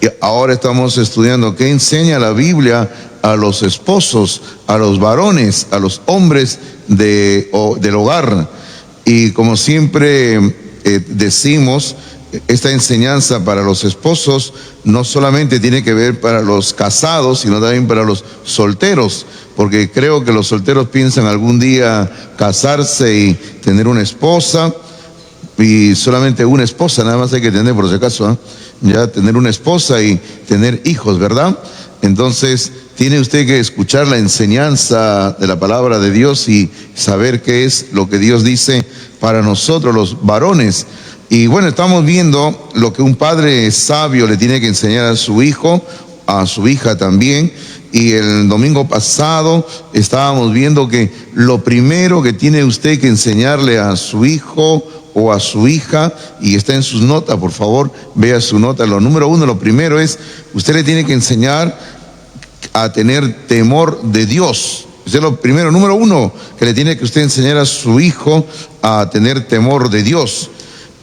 Y ahora estamos estudiando qué enseña la Biblia a los esposos, a los varones, a los hombres del hogar. Y como siempre decimos, esta enseñanza para los esposos no solamente tiene que ver para los casados, sino también para los solteros, porque creo que los solteros piensan algún día casarse y tener una esposa, y solamente una esposa, nada más hay que tener por si acaso, ya tener una esposa y tener hijos, ¿verdad? Entonces tiene usted que escuchar la enseñanza de la palabra de Dios y saber qué es lo que Dios dice para nosotros los varones. Y bueno, estamos viendo lo que un padre sabio le tiene que enseñar a su hijo, a su hija también. Y el domingo pasado estábamos viendo que lo primero que tiene usted que enseñarle a su hijo o a su hija, y está en sus notas, por favor, vea su nota. Lo número uno, lo primero es, usted le tiene que enseñar a tener temor de Dios. Eso es lo primero, número uno, que le tiene que usted enseñar a su hijo a tener temor de Dios.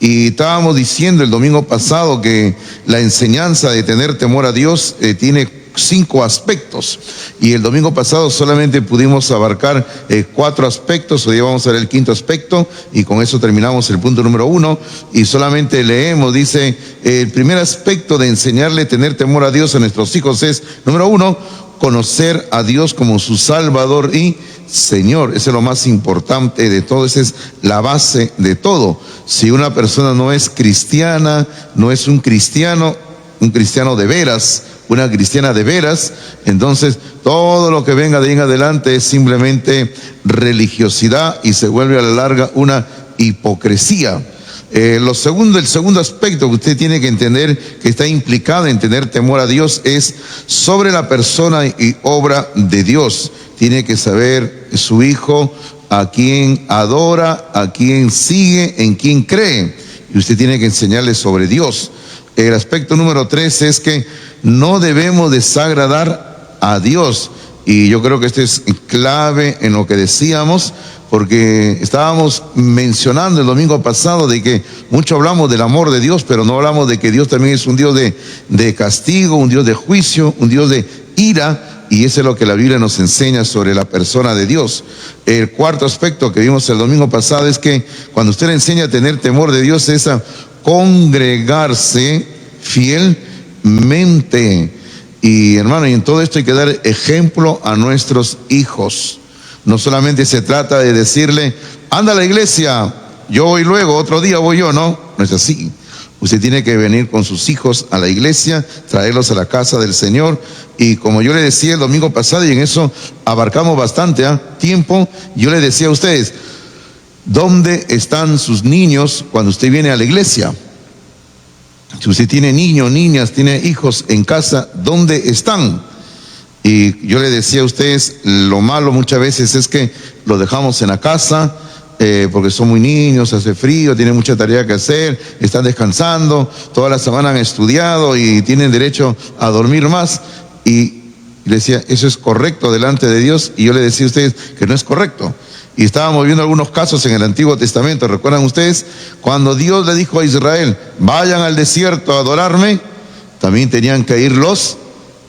Y estábamos diciendo el domingo pasado que la enseñanza de tener temor a Dios tiene 5 aspectos, y el domingo pasado solamente pudimos abarcar 4 aspectos. Hoy vamos a ver el 5.º aspecto, y con eso terminamos el punto número 1, y solamente leemos. Dice, el primer aspecto de enseñarle a tener temor a Dios a nuestros hijos es, número 1, conocer a Dios como su Salvador y Señor. Ese es lo más importante de todo, esa es la base de todo. Si una persona no es cristiana, no es un cristiano de veras, una cristiana de veras, entonces todo lo que venga de ahí en adelante es simplemente religiosidad y se vuelve a la larga una hipocresía. El segundo aspecto que usted tiene que entender, que está implicado en tener temor a Dios, es sobre la persona y obra de Dios. Tiene que saber su hijo a quién adora, a quién sigue, en quién cree, y usted tiene que enseñarle sobre Dios. El aspecto número 3 es que no debemos desagradar a Dios, y yo creo que este es clave en lo que decíamos, porque estábamos mencionando el domingo pasado de que mucho hablamos del amor de Dios, pero no hablamos de que Dios también es un Dios de castigo, un Dios de juicio, un Dios de ira, y eso es lo que la Biblia nos enseña sobre la persona de Dios. El 4.º aspecto que vimos el domingo pasado es que cuando usted le enseña a tener temor de Dios es a congregarse fielmente. Y hermano, y en todo esto hay que dar ejemplo a nuestros hijos. No solamente se trata de decirle, anda a la iglesia, yo voy luego, otro día voy yo, no es así. Usted tiene que venir con sus hijos a la iglesia, traerlos a la casa del Señor. Y como yo le decía el domingo pasado, y en eso abarcamos bastante tiempo, yo le decía a ustedes, ¿dónde están sus niños cuando usted viene a la iglesia? Si usted tiene niños, niñas, tiene hijos en casa, ¿dónde están? Y yo le decía a ustedes, lo malo muchas veces es que los dejamos en la casa, porque son muy niños, hace frío, tienen mucha tarea que hacer, están descansando, toda la semana han estudiado y tienen derecho a dormir más. Y le decía, ¿eso es correcto delante de Dios? Y yo le decía a ustedes que no es correcto. Y estábamos viendo algunos casos en el Antiguo Testamento. ¿Recuerdan ustedes? Cuando Dios le dijo a Israel, vayan al desierto a adorarme, también tenían que ir los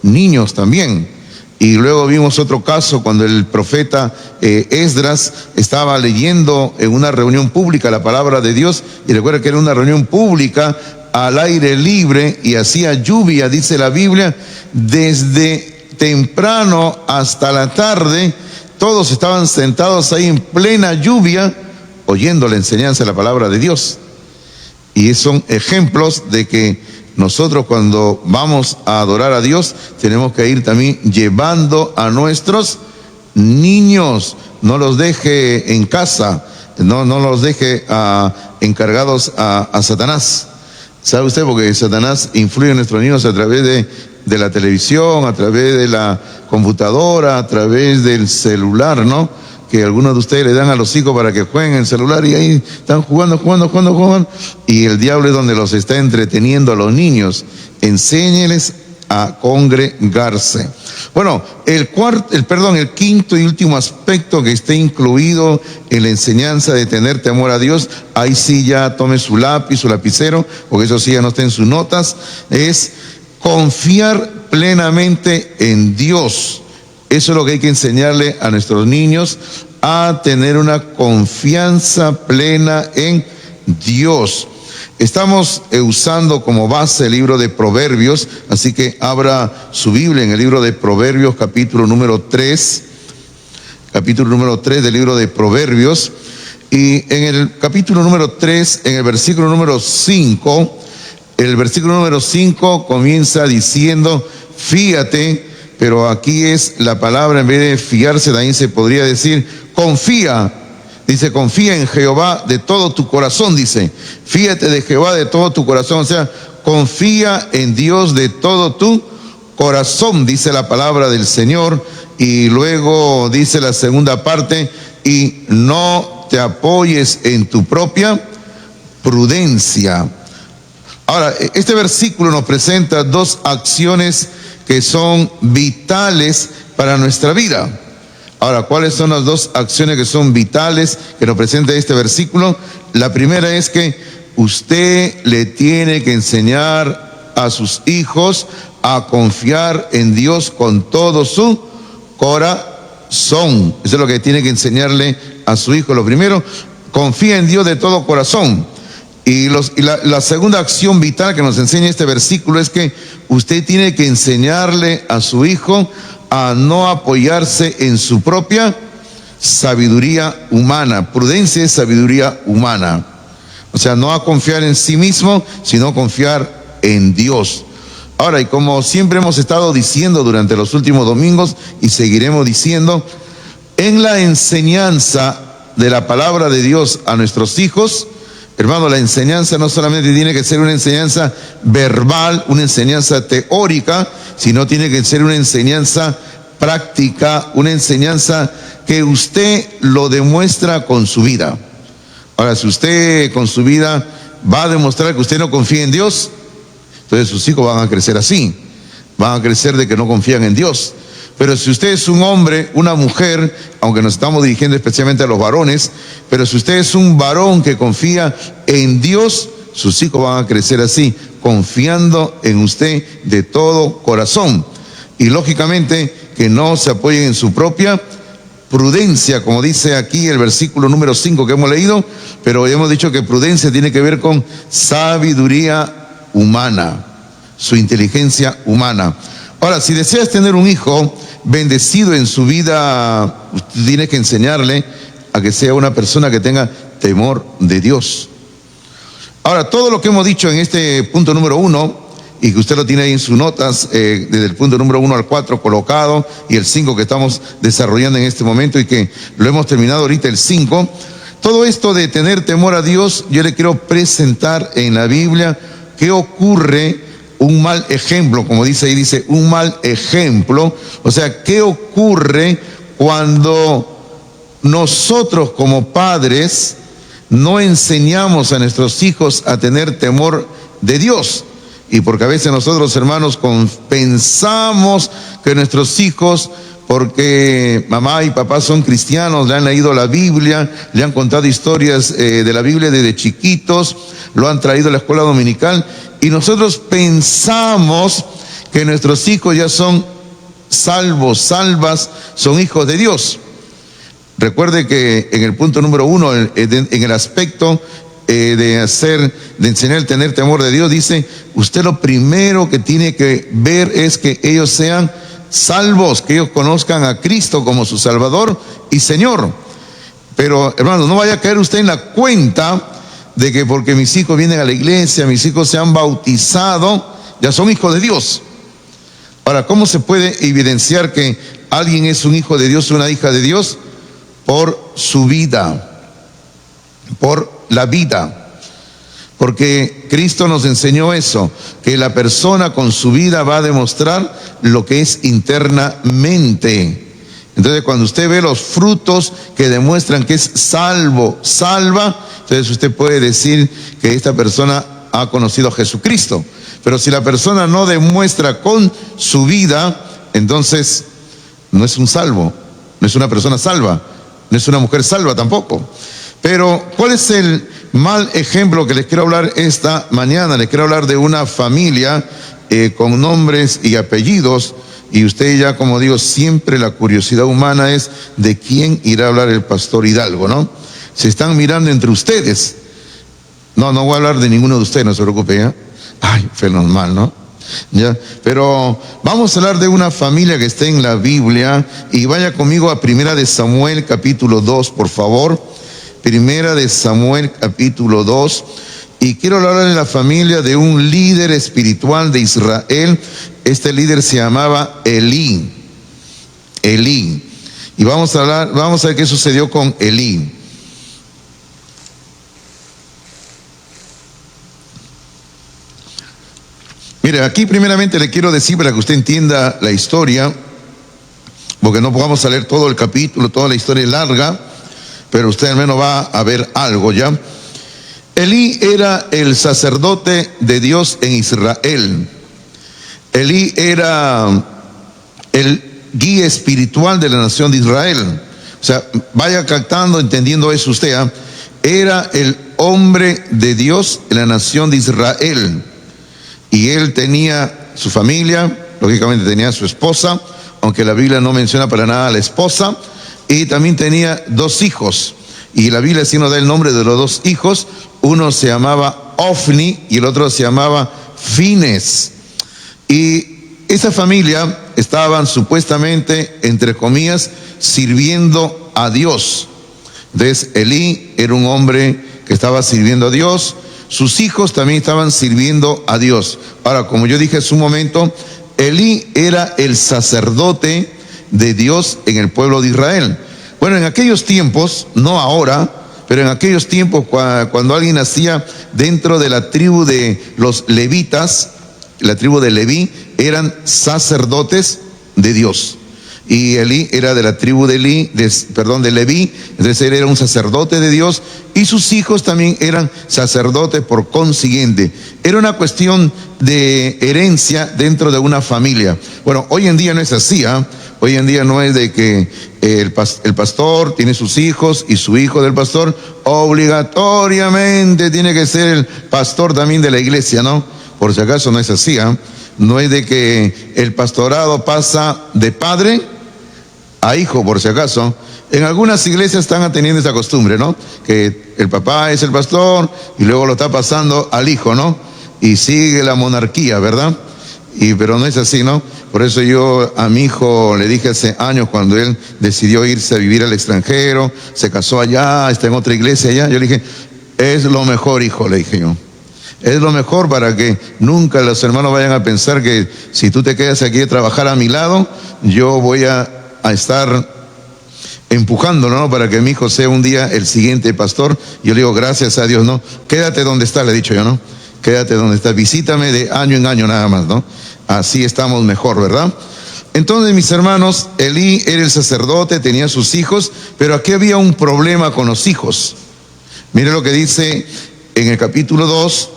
niños también. Y luego vimos otro caso cuando el profeta Esdras estaba leyendo en una reunión pública la palabra de Dios, y recuerda que era una reunión pública al aire libre y hacía lluvia, dice la Biblia, desde temprano hasta la tarde. Todos estaban sentados ahí en plena lluvia, oyendo la enseñanza de la palabra de Dios. Y son ejemplos de que nosotros cuando vamos a adorar a Dios, tenemos que ir también llevando a nuestros niños. No los deje en casa, no los deje encargados a Satanás. ¿Sabe usted? Porque Satanás influye en nuestros niños a través de la televisión, a través de la computadora, a través del celular, ¿no? Que algunos de ustedes le dan a los hijos para que jueguen en el celular y ahí están jugando. Y el diablo es donde los está entreteniendo a los niños. Enséñeles a congregarse. Bueno, el quinto y último aspecto que esté incluido en la enseñanza de tener temor a Dios, ahí sí ya tome su lápiz, su lapicero, porque eso sí ya no está en sus notas, es confiar plenamente en Dios. Eso es lo que hay que enseñarle a nuestros niños, a tener una confianza plena en Dios. Estamos usando como base el libro de Proverbios, así que abra su Biblia en el libro de Proverbios, capítulo número 3 del libro de Proverbios. Y en el capítulo número 3, en el versículo número 5, el versículo número 5 comienza diciendo, fíate, pero aquí es la palabra, en vez de fiarse, también se podría decir, confía. Dice, confía en Jehová de todo tu corazón, dice, fíate de Jehová de todo tu corazón, o sea, confía en Dios de todo tu corazón, dice la palabra del Señor. Y luego dice la segunda parte, y no te apoyes en tu propia prudencia. Ahora, este versículo nos presenta dos acciones que son vitales para nuestra vida. Ahora, ¿cuáles son las dos acciones que son vitales que nos presenta este versículo? La primera es que usted le tiene que enseñar a sus hijos a confiar en Dios con todo su corazón. Eso es lo que tiene que enseñarle a su hijo. Lo primero, confía en Dios de todo corazón. Y la segunda acción vital que nos enseña este versículo es que usted tiene que enseñarle a su hijo a no apoyarse en su propia sabiduría humana. Prudencia es sabiduría humana. O sea, no a confiar en sí mismo, sino confiar en Dios. Ahora, y como siempre hemos estado diciendo durante los últimos domingos y seguiremos diciendo, en la enseñanza de la palabra de Dios a nuestros hijos, hermano, la enseñanza no solamente tiene que ser una enseñanza verbal, una enseñanza teórica, sino tiene que ser una enseñanza práctica, una enseñanza que usted lo demuestra con su vida. Ahora, si usted con su vida va a demostrar que usted no confía en Dios, entonces sus hijos van a crecer así, van a crecer de que no confían en Dios. Pero si usted es un hombre, una mujer, aunque nos estamos dirigiendo especialmente a los varones, pero si usted es un varón que confía en Dios, sus hijos van a crecer así, confiando en usted de todo corazón. Y lógicamente que no se apoyen en su propia prudencia, como dice aquí el versículo número 5 que hemos leído, pero hemos dicho que prudencia tiene que ver con sabiduría humana, su inteligencia humana. Ahora, si deseas tener un hijo bendecido en su vida, usted tiene que enseñarle a que sea una persona que tenga temor de Dios. Ahora, todo lo que hemos dicho en este punto número 1, y que usted lo tiene ahí en sus notas, desde el punto número 1 al 4 colocado, y el 5 que estamos desarrollando en este momento y que lo hemos terminado ahorita el 5, todo esto de tener temor a Dios, yo le quiero presentar en la Biblia qué ocurre, un mal ejemplo, como dice ahí, dice un mal ejemplo, o sea, qué ocurre cuando nosotros como padres no enseñamos a nuestros hijos a tener temor de Dios. Y porque a veces nosotros, hermanos, pensamos que nuestros hijos, porque mamá y papá son cristianos, le han leído la Biblia, le han contado historias de la Biblia desde chiquitos, lo han traído a la escuela dominical, y nosotros pensamos que nuestros hijos ya son salvos, salvas, son hijos de Dios. Recuerde que en el punto número 1, en el aspecto de enseñar el tener temor de Dios, dice, usted lo primero que tiene que ver es que ellos sean salvos, que ellos conozcan a Cristo como su Salvador y Señor. Pero, hermano, no vaya a caer usted en la cuenta de que porque mis hijos vienen a la iglesia, mis hijos se han bautizado, ya son hijos de Dios. Ahora, ¿cómo se puede evidenciar que alguien es un hijo de Dios o una hija de Dios? Por su vida, por la vida. Porque Cristo nos enseñó eso, que la persona con su vida va a demostrar lo que es internamente. Entonces, cuando usted ve los frutos que demuestran que es salvo, salva, entonces usted puede decir que esta persona ha conocido a Jesucristo. Pero si la persona no demuestra con su vida, entonces no es un salvo, no es una persona salva, no es una mujer salva tampoco. Pero, ¿cuál es el mal ejemplo que les quiero hablar esta mañana? Les quiero hablar de una familia con nombres y apellidos, y usted ya, como digo, siempre la curiosidad humana es de quién irá a hablar el pastor Hidalgo, ¿no? Se están mirando entre ustedes. No voy a hablar de ninguno de ustedes, no se preocupe, ¿ya? Ay, fue normal, ¿no? ¿Ya? Pero vamos a hablar de una familia que está en la Biblia, y vaya conmigo a Primera de Samuel capítulo 2, por favor. Primera de Samuel capítulo 2, y quiero hablar de la familia de un líder espiritual de Israel. Este líder se llamaba Elí. Y vamos a ver qué sucedió con Elí. Mire, aquí primeramente le quiero decir, para que usted entienda la historia, porque no vamos a leer todo el capítulo, toda la historia es larga, pero usted al menos va a ver algo, ¿ya? Elí era el sacerdote de Dios en Israel. Elí era el guía espiritual de la nación de Israel. O sea, vaya captando, entendiendo eso usted, ¿eh? Era el hombre de Dios en la nación de Israel. Y él tenía su familia, lógicamente tenía su esposa, aunque la Biblia no menciona para nada a la esposa, y también tenía 2 hijos. Y la Biblia sí nos da el nombre de los 2 hijos. Uno se llamaba Ofni y el otro se llamaba Fines. Y esa familia estaban supuestamente, entre comillas, sirviendo a Dios. Entonces Elí era un hombre que estaba sirviendo a Dios. Sus hijos también estaban sirviendo a Dios. Ahora, como yo dije hace un momento, Elí era el sacerdote de Dios en el pueblo de Israel. Bueno, en aquellos tiempos, no ahora, pero en aquellos tiempos cuando alguien nacía dentro de la tribu de los levitas, la tribu de Leví, eran sacerdotes de Dios. Y Elí era de la tribu de Leví, entonces él era un sacerdote de Dios, y sus hijos también eran sacerdotes por consiguiente. Era una cuestión de herencia dentro de una familia. Bueno, hoy en día no es así, ¿eh? Hoy en día no es de que el pastor tiene sus hijos y su hijo del pastor obligatoriamente tiene que ser el pastor también de la iglesia, ¿no? Por si acaso no es así, ¿eh? No es de que el pastorado pasa de padre a hijo, por si acaso. En algunas iglesias están teniendo esa costumbre, ¿no? Que el papá es el pastor y luego lo está pasando al hijo, ¿no? Y sigue la monarquía, ¿verdad? Pero no es así, ¿no? Por eso yo a mi hijo le dije hace años, cuando él decidió irse a vivir al extranjero, se casó allá, está en otra iglesia allá, yo le dije, es lo mejor, hijo, le dije yo. Es lo mejor para que nunca los hermanos vayan a pensar que si tú te quedas aquí a trabajar a mi lado, yo voy a estar empujándolo, ¿no? Para que mi hijo sea un día el siguiente pastor. Yo le digo, gracias a Dios, ¿no? Quédate donde está, le he dicho yo, ¿no? Quédate donde está, visítame de año en año nada más, ¿no? Así estamos mejor, ¿verdad? Entonces, mis hermanos, Elí era el sacerdote, tenía sus hijos, pero aquí había un problema con los hijos. Mire lo que dice en el capítulo 2,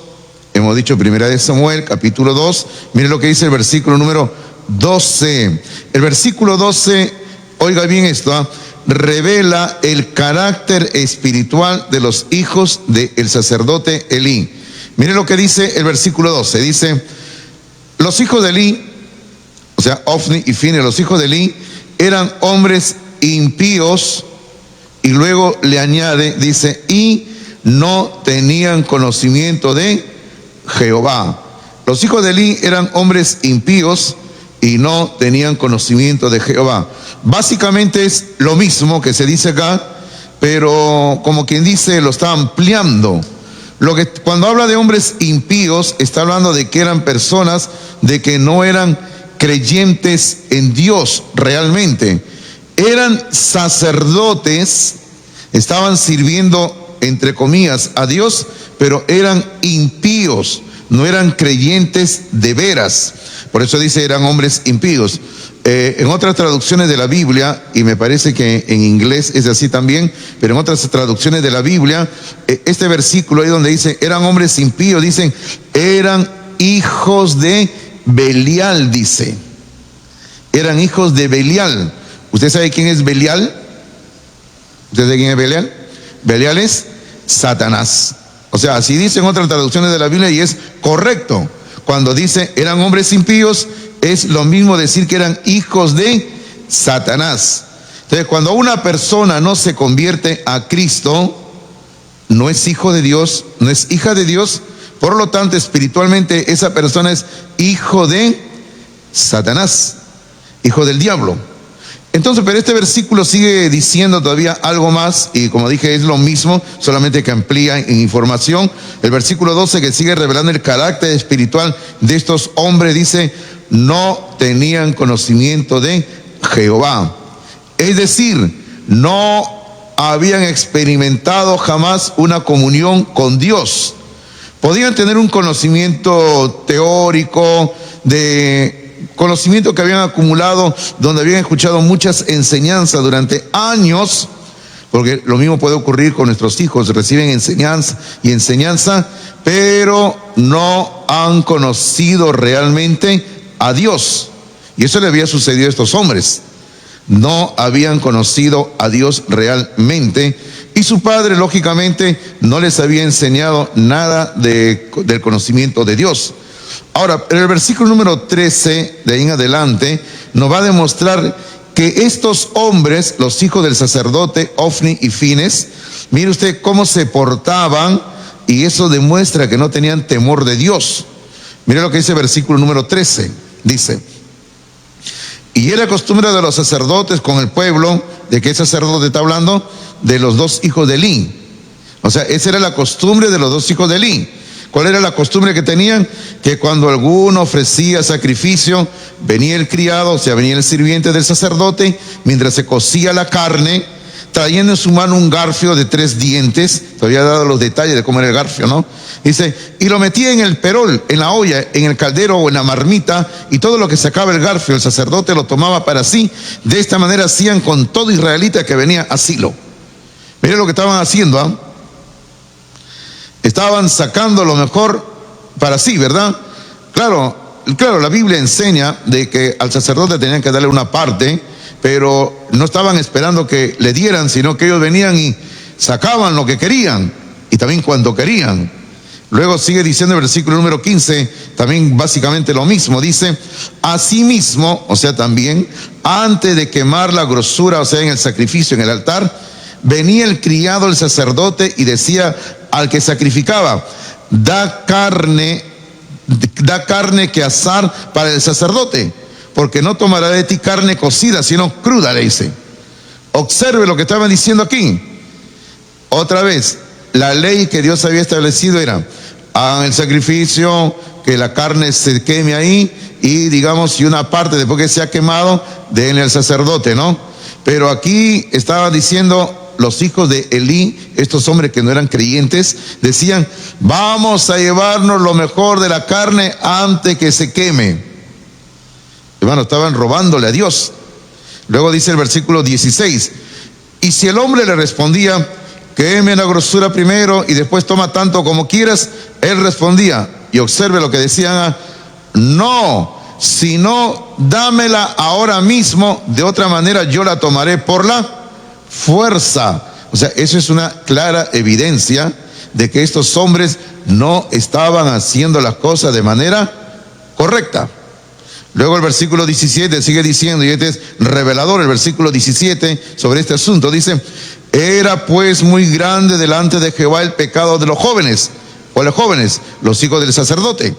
hemos dicho Primera de Samuel, capítulo 2, mire lo que dice el versículo número 12. El versículo 12, oiga bien esto, ¿eh? Revela el carácter espiritual de los hijos del sacerdote Elí. Mire lo que dice el versículo 12, dice, los hijos de Elí, o sea, Ofni y Fines, los hijos de Elí, eran hombres impíos, y luego le añade, dice, y no tenían conocimiento de Jehová. Los hijos de Elí eran hombres impíos y no tenían conocimiento de Jehová. Básicamente es lo mismo que se dice acá, pero como quien dice, lo está ampliando. Cuando habla de hombres impíos, está hablando de que eran personas de que no eran creyentes en Dios realmente. Eran sacerdotes, estaban sirviendo, entre comillas, a Dios, pero eran impíos, no eran creyentes de veras. Por eso dice, eran hombres impíos. En otras traducciones de la Biblia, y me parece que en inglés es así también, pero en otras traducciones de la Biblia, este versículo ahí donde dice, eran hombres impíos, dicen, eran hijos de Belial, dice. Eran hijos de Belial. ¿Usted sabe quién es Belial? ¿Usted sabe quién es Belial? Belial es Satanás. O sea, así dicen otras traducciones de la Biblia y es correcto. Cuando dice eran hombres impíos, es lo mismo decir que eran hijos de Satanás. Entonces, cuando una persona no se convierte a Cristo, no es hijo de Dios, no es hija de Dios, por lo tanto, espiritualmente esa persona es hijo de Satanás, hijo del diablo. Entonces, pero este versículo sigue diciendo todavía algo más, y como dije, es lo mismo, solamente que amplía en información. El versículo 12, que sigue revelando el carácter espiritual de estos hombres, dice, no tenían conocimiento de Jehová. Es decir, no habían experimentado jamás una comunión con Dios. Podían tener un conocimiento teórico, de conocimiento que habían acumulado, donde habían escuchado muchas enseñanzas durante años, porque lo mismo puede ocurrir con nuestros hijos, reciben enseñanza y enseñanza, pero no han conocido realmente a Dios. Y eso le había sucedido a estos hombres. No habían conocido a Dios realmente, y su padre lógicamente no les había enseñado nada del conocimiento de Dios. Ahora, en el versículo número 13 de ahí en adelante nos va a demostrar que estos hombres, los hijos del sacerdote Ofni y Fines, mire usted cómo se portaban, y eso demuestra que no tenían temor de Dios. Mire lo que dice el versículo número 13, dice: y era costumbre de los sacerdotes con el pueblo. ¿De qué sacerdote está hablando? De los dos hijos de Elí. O sea, esa era la costumbre de los dos hijos de Elí. ¿Cuál era la costumbre que tenían? Que cuando alguno ofrecía sacrificio, venía el criado, o sea, venía el sirviente del sacerdote, mientras se cocía la carne, trayendo en su mano un garfio de 3 dientes. Te había dado los detalles de cómo era el garfio, ¿no? Dice, y lo metía en el perol, en la olla, en el caldero o en la marmita, y todo lo que sacaba el garfio, el sacerdote lo tomaba para sí. De esta manera hacían con todo israelita que venía a Silo. Miren lo que estaban haciendo, ¿ah? Estaban sacando lo mejor para sí, ¿verdad? Claro, la Biblia enseña de que al sacerdote tenían que darle una parte, pero no estaban esperando que le dieran, sino que ellos venían y sacaban lo que querían, y también cuando querían. Luego sigue diciendo el versículo número 15, también básicamente lo mismo, dice, asimismo, o sea también, antes de quemar la grosura, o sea en el sacrificio, en el altar, venía el criado, el sacerdote, y decía al que sacrificaba, da carne que asar para el sacerdote, porque no tomará de ti carne cocida, sino cruda, le dice. Observe lo que estaban diciendo aquí. Otra vez, la ley que Dios había establecido era, hagan el sacrificio, que la carne se queme ahí, y digamos, y una parte después que se ha quemado, denle al sacerdote, ¿no? Pero aquí estaba diciendo, los hijos de Elí, estos hombres que no eran creyentes, decían, vamos a llevarnos lo mejor de la carne antes que se queme. Hermano, estaban robándole a Dios. Luego dice el versículo 16, y si el hombre le respondía, queme la grosura primero y después toma tanto como quieras, él respondía, y observe lo que decían, no, sino dámela ahora mismo, de otra manera yo la tomaré por la fuerza. O sea, eso es una clara evidencia de que estos hombres no estaban haciendo las cosas de manera correcta. Luego el versículo 17 sigue diciendo, y este es revelador, el versículo 17 sobre este asunto, dice, era pues muy grande delante de Jehová el pecado de los jóvenes. ¿Cuáles jóvenes? Los hijos del sacerdote.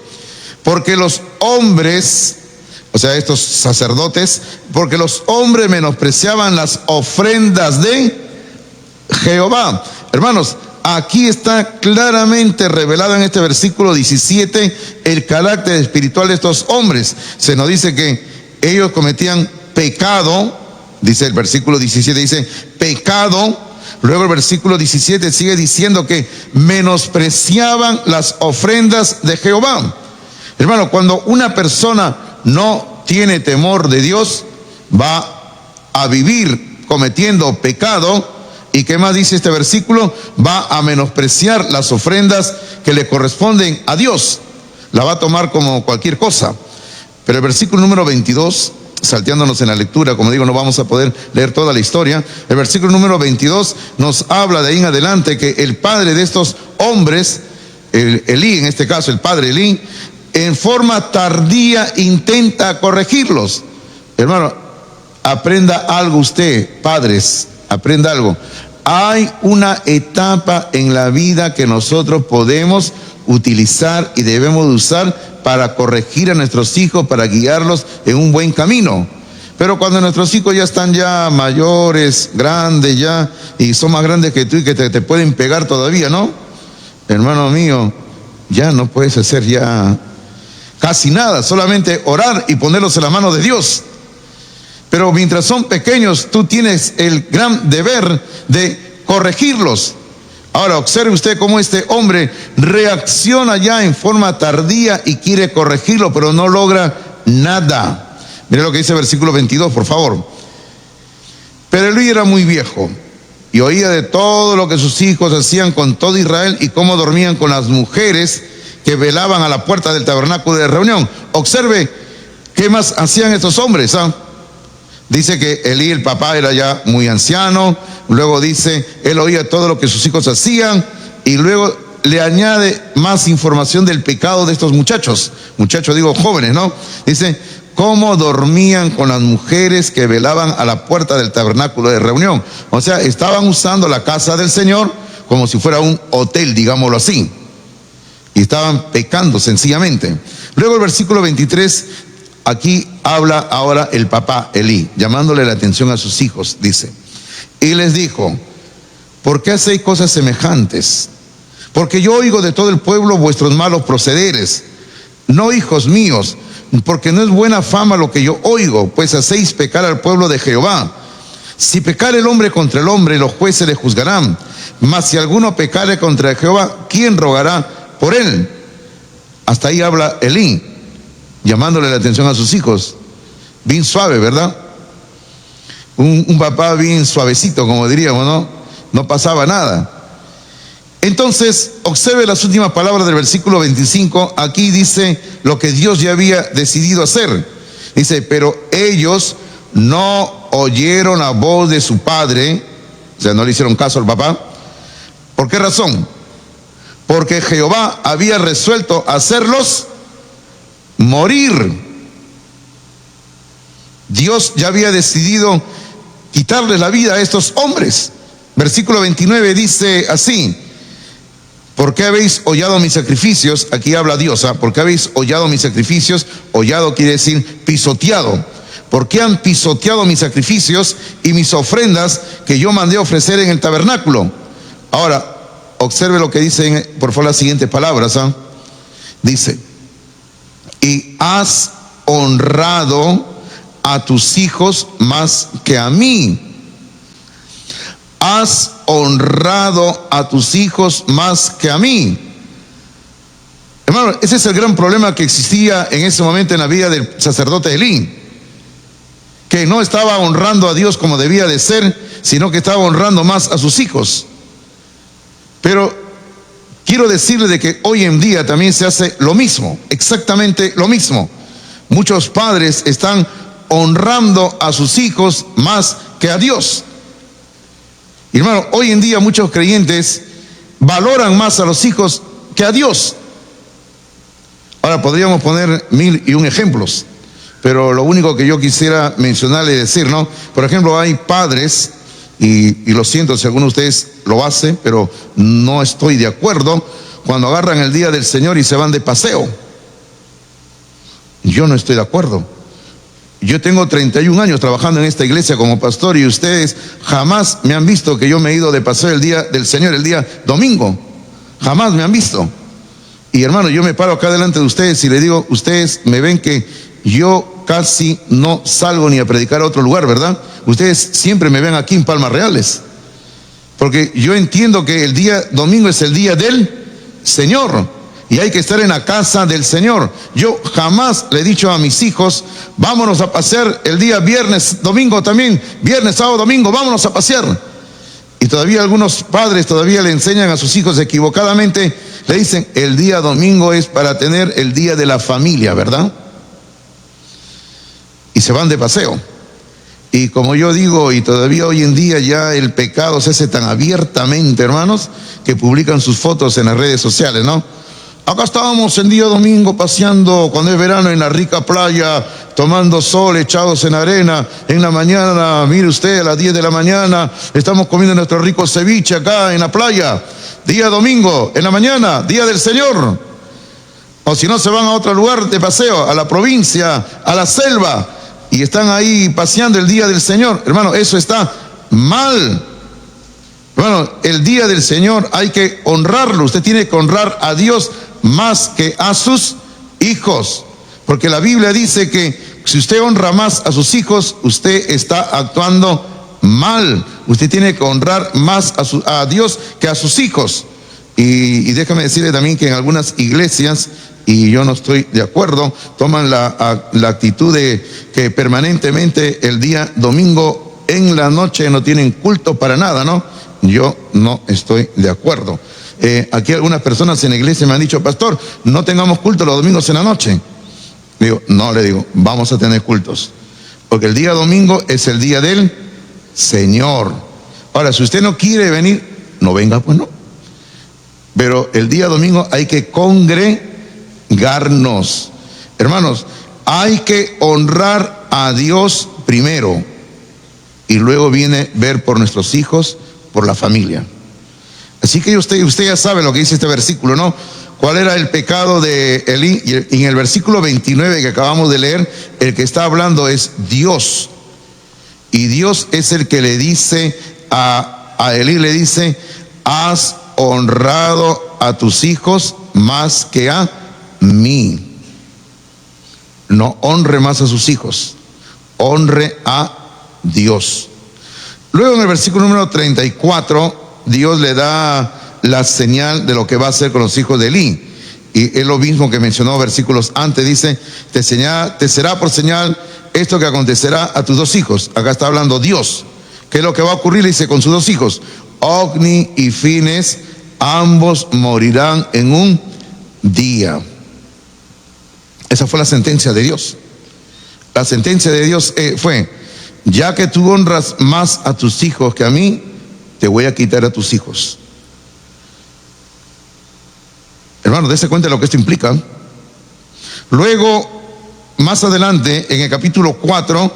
Porque los hombres, o sea, estos sacerdotes, porque los hombres menospreciaban las ofrendas de Jehová. Hermanos, aquí está claramente revelado en este versículo 17 el carácter espiritual de estos hombres. Se nos dice que ellos cometían pecado, dice el versículo 17, dice pecado. Luego el versículo 17 sigue diciendo que menospreciaban las ofrendas de Jehová. Hermano, cuando una persona no tiene temor de Dios, va a vivir cometiendo pecado. ¿Y qué más dice este versículo? Va a menospreciar las ofrendas que le corresponden a Dios. La va a tomar como cualquier cosa. Pero el versículo número 22, salteándonos en la lectura, como digo, no vamos a poder leer toda la historia. El versículo número 22 nos habla de ahí en adelante que el padre de estos hombres, Elí, en este caso el padre Elí, en forma tardía intenta corregirlos. Hermano, aprenda algo usted, padres, aprenda algo. Hay una etapa en la vida que nosotros podemos utilizar y debemos usar para corregir a nuestros hijos, para guiarlos en un buen camino. Pero cuando nuestros hijos ya están ya mayores, grandes ya, y son más grandes que tú y que te pueden pegar todavía, ¿no? Hermano mío, ya no puedes hacer ya casi nada, solamente orar y ponerlos en las manos de Dios. Pero mientras son pequeños, tú tienes el gran deber de corregirlos. Ahora, observe usted cómo este hombre reacciona ya en forma tardía y quiere corregirlo, pero no logra nada. Mire lo que dice el versículo 22, por favor. Pero Elí era muy viejo y oía de todo lo que sus hijos hacían con todo Israel y cómo dormían con las mujeres que velaban a la puerta del tabernáculo de reunión. Observe qué más hacían estos hombres, ¿ah? Dice que Elí, el papá, era ya muy anciano. Luego dice, él oía todo lo que sus hijos hacían. Y luego le añade más información del pecado de estos muchachos. Muchachos, digo jóvenes, ¿no? Dice, cómo dormían con las mujeres que velaban a la puerta del tabernáculo de reunión. O sea, estaban usando la casa del Señor como si fuera un hotel, digámoslo así. Y estaban pecando sencillamente. Luego el versículo 23, aquí habla ahora el papá Elí, llamándole la atención a sus hijos, dice. Y les dijo, ¿por qué hacéis cosas semejantes? Porque yo oigo de todo el pueblo vuestros malos procederes. No, hijos míos, porque no es buena fama lo que yo oigo, pues hacéis pecar al pueblo de Jehová. Si pecare el hombre contra el hombre, los jueces le juzgarán. Mas si alguno pecare contra Jehová, ¿quién rogará por él? Hasta ahí habla Elí, llamándole la atención a sus hijos. Bien suave, ¿verdad? Un papá bien suavecito, como diríamos, ¿no? No pasaba nada. Entonces, observe las últimas palabras del versículo 25. Aquí dice lo que Dios ya había decidido hacer. Dice, pero ellos no oyeron la voz de su padre, o sea, no le hicieron caso al papá. ¿Por qué razón? Porque Jehová había resuelto hacerlos morir. Dios ya había decidido quitarles la vida a estos hombres. Versículo 29 dice así: ¿por qué habéis hollado mis sacrificios? Aquí habla Dios, ¿ah? ¿Por qué habéis hollado mis sacrificios? Hollado quiere decir pisoteado. ¿Por qué han pisoteado mis sacrificios y mis ofrendas que yo mandé ofrecer en el tabernáculo? Ahora, observe lo que dicen, por favor, las siguientes palabras, ¿ah? Dice, y has honrado a tus hijos más que a mí. Has honrado a tus hijos más que a mí. Hermano, ese es el gran problema que existía en ese momento en la vida del sacerdote Elí, que no estaba honrando a Dios como debía de ser, sino que estaba honrando más a sus hijos. Pero quiero decirle de que hoy en día también se hace lo mismo, exactamente lo mismo. Muchos padres están honrando a sus hijos más que a Dios. Y hermano, hoy en día muchos creyentes valoran más a los hijos que a Dios. Ahora podríamos poner 1001 ejemplos, pero lo único que yo quisiera mencionarle y decir, ¿no? Por ejemplo, hay padres, y lo siento si alguno de ustedes lo hace, pero no estoy de acuerdo, cuando agarran el día del Señor y se van de paseo. Yo no estoy de acuerdo. Yo tengo 31 años trabajando en esta iglesia como pastor y ustedes jamás me han visto que yo me he ido de paseo el día del Señor, el día domingo. Jamás me han visto. Y hermano, yo me paro acá delante de ustedes y les digo, ustedes me ven que yo casi no salgo ni a predicar a otro lugar, ¿verdad? Ustedes siempre me ven aquí en Palmas Reales. Porque yo entiendo que el día domingo es el día del Señor. Y hay que estar en la casa del Señor. Yo jamás le he dicho a mis hijos, vámonos a pasear el día viernes, domingo también, viernes, sábado, domingo, vámonos a pasear. Y todavía algunos padres todavía le enseñan a sus hijos equivocadamente, le dicen, el día domingo es para tener el día de la familia, ¿verdad? Y se van de paseo. Y como yo digo, y todavía hoy en día ya el pecado se hace tan abiertamente, hermanos, que publican sus fotos en las redes sociales, ¿no? Acá estábamos el día domingo paseando cuando es verano en la rica playa, tomando sol, echados en arena. En la mañana, mire usted, a las 10 de la mañana, estamos comiendo nuestro rico ceviche acá en la playa. Día domingo, en la mañana, día del Señor. O si no, se van a otro lugar de paseo, a la provincia, a la selva, y están ahí paseando el día del Señor. Hermano, eso está mal. Hermano, el día del Señor hay que honrarlo. Usted tiene que honrar a Dios más que a sus hijos, porque la Biblia dice que si usted honra más a sus hijos, usted está actuando mal. Usted tiene que honrar más a Dios que a sus hijos. Y déjame decirle también que en algunas iglesias, y yo no estoy de acuerdo, toman la actitud de que permanentemente el día domingo en la noche no tienen culto para nada, ¿no? Yo no estoy de acuerdo. Aquí algunas personas en la iglesia me han dicho: pastor, no tengamos culto los domingos en la noche. Le digo, vamos a tener cultos, porque el día domingo es el día del Señor. Ahora, si usted no quiere venir, no venga, pues no. Pero el día domingo hay que congregarnos. Hermanos, hay que honrar a Dios primero, y luego viene ver por nuestros hijos, por la familia. Así que usted ya sabe lo que dice este versículo, ¿no? ¿Cuál era el pecado de Elí? Y en el versículo 29 que acabamos de leer, el que está hablando es Dios. Y Dios es el que le dice a Elí, le dice: has honrado a tus hijos más que a mí. No honre más a sus hijos, honre a Dios. Luego en el versículo número 34, Dios le da la señal de lo que va a hacer con los hijos de Elí. Y es lo mismo que mencionó versículos antes. Dice: te será por señal esto que acontecerá a tus dos hijos. Acá está hablando Dios. ¿Qué es lo que va a ocurrir? Le dice: con sus dos hijos, Ofni y Fines, ambos morirán en un día. Esa fue la sentencia de Dios. La sentencia de Dios fue: ya que tú honras más a tus hijos que a mí, te voy a quitar a tus hijos. Hermano, dése cuenta de lo que esto implica. Luego, más adelante, en el capítulo 4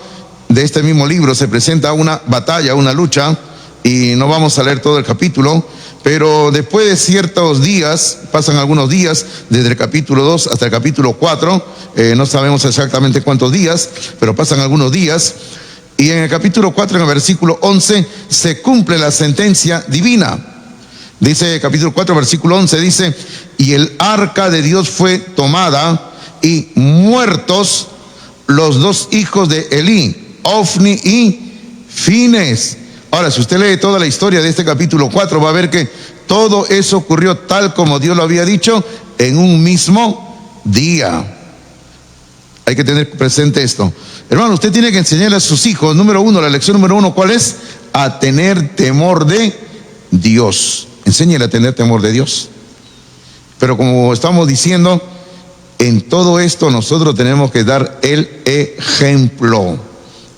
de este mismo libro, se presenta una batalla, una lucha, y no vamos a leer todo el capítulo, pero después de ciertos días, pasan algunos días, desde el capítulo 2 hasta el capítulo 4, no sabemos exactamente cuántos días, pero pasan algunos días, y en el capítulo 4, en el versículo 11, se cumple la sentencia divina. Dice capítulo 4, versículo 11, dice: y el arca de Dios fue tomada, y muertos los dos hijos de Elí, Ofni y Fines. Ahora, si usted lee toda la historia de este capítulo 4, va a ver que todo eso ocurrió tal como Dios lo había dicho, en un mismo día. Hay que tener presente esto. Hermano, usted tiene que enseñarle a sus hijos, número uno, la lección número uno, ¿cuál es? A tener temor de Dios. Enséñele a tener temor de Dios. Pero como estamos diciendo, en todo esto nosotros tenemos que dar el ejemplo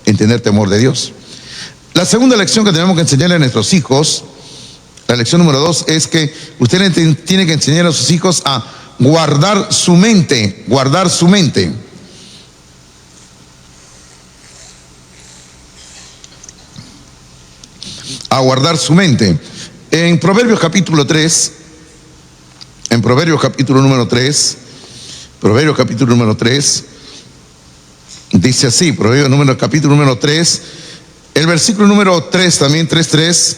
en tener temor de Dios. La segunda lección que tenemos que enseñarle a nuestros hijos, la lección número 2, es que usted tiene que enseñar a sus hijos a guardar su mente, guardar su mente. A guardar su mente. En Proverbios capítulo 3, en Proverbios capítulo número 3, Proverbios capítulo número 3, dice así, Proverbios capítulo número 3, el versículo número 3 también, 3:3,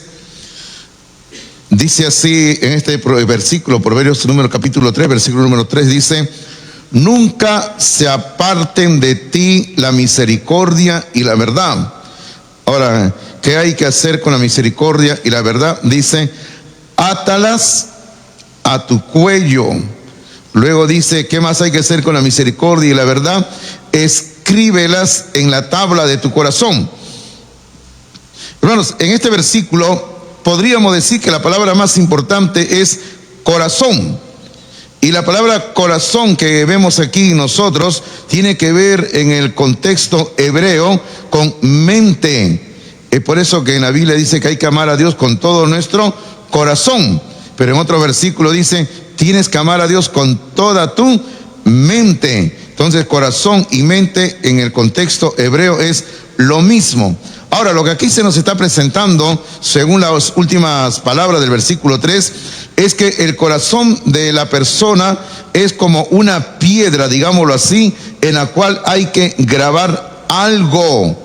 dice así en este versículo, Proverbios capítulo 3, versículo número 3, dice: nunca se aparten de ti la misericordia y la verdad. Ahora, ¿qué hay que hacer con la misericordia y la verdad? Dice: átalas a tu cuello. Luego dice: ¿qué más hay que hacer con la misericordia y la verdad? Escríbelas en la tabla de tu corazón. Hermanos, en este versículo podríamos decir que la palabra más importante es corazón. Y la palabra corazón que vemos aquí nosotros tiene que ver en el contexto hebreo con mente. Es por eso que en la Biblia dice que hay que amar a Dios con todo nuestro corazón. Pero en otro versículo dice: tienes que amar a Dios con toda tu mente. Entonces, corazón y mente en el contexto hebreo es lo mismo. Ahora, lo que aquí se nos está presentando, según las últimas palabras del versículo 3, es que el corazón de la persona es como una piedra, digámoslo así, en la cual hay que grabar algo.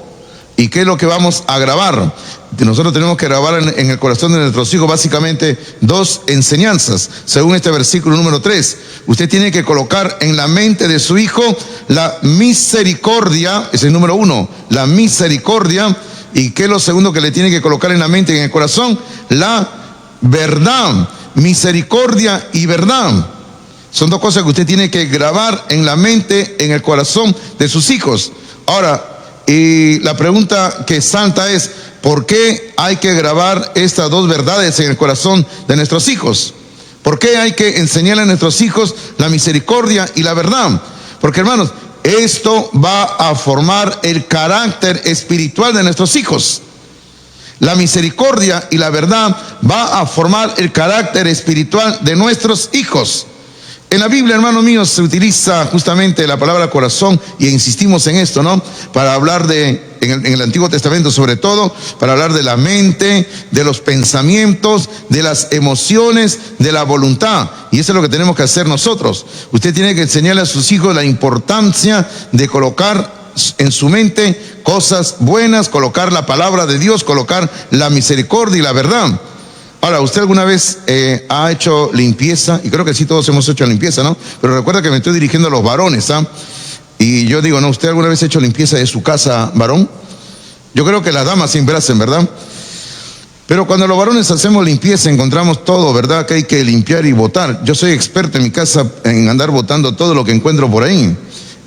¿Y qué es lo que vamos a grabar? Nosotros tenemos que grabar en el corazón de nuestros hijos básicamente dos enseñanzas, según este versículo número 3. Usted tiene que colocar en la mente de su hijo la misericordia, es el número 1, la misericordia. ¿Y qué es lo segundo que le tiene que colocar en la mente y en el corazón? La verdad, misericordia y verdad. Son dos cosas que usted tiene que grabar en la mente, en el corazón de sus hijos. Ahora, y la pregunta que salta es, ¿por qué hay que grabar estas dos verdades en el corazón de nuestros hijos? ¿Por qué hay que enseñarle a nuestros hijos la misericordia y la verdad? Porque, hermanos, esto va a formar el carácter espiritual de nuestros hijos. La misericordia y la verdad va a formar el carácter espiritual de nuestros hijos. En la Biblia, hermanos míos, se utiliza justamente la palabra corazón, y insistimos en esto, ¿no? Para hablar en el Antiguo Testamento sobre todo, para hablar de la mente, de los pensamientos, de las emociones, de la voluntad. Y eso es lo que tenemos que hacer nosotros. Usted tiene que enseñarle a sus hijos la importancia de colocar en su mente cosas buenas, colocar la palabra de Dios, colocar la misericordia y la verdad. Ahora, ¿usted alguna vez ha hecho limpieza? Y creo que sí, todos hemos hecho limpieza, ¿no? Pero recuerda que me estoy dirigiendo a los varones, ¿ah? Y yo digo, ¿no? ¿Usted alguna vez ha hecho limpieza de su casa, varón? Yo creo que las damas siempre hacen, ¿verdad? Pero cuando los varones hacemos limpieza, encontramos todo, ¿verdad? Que hay que limpiar y botar. Yo soy experto en mi casa en andar botando todo lo que encuentro por ahí.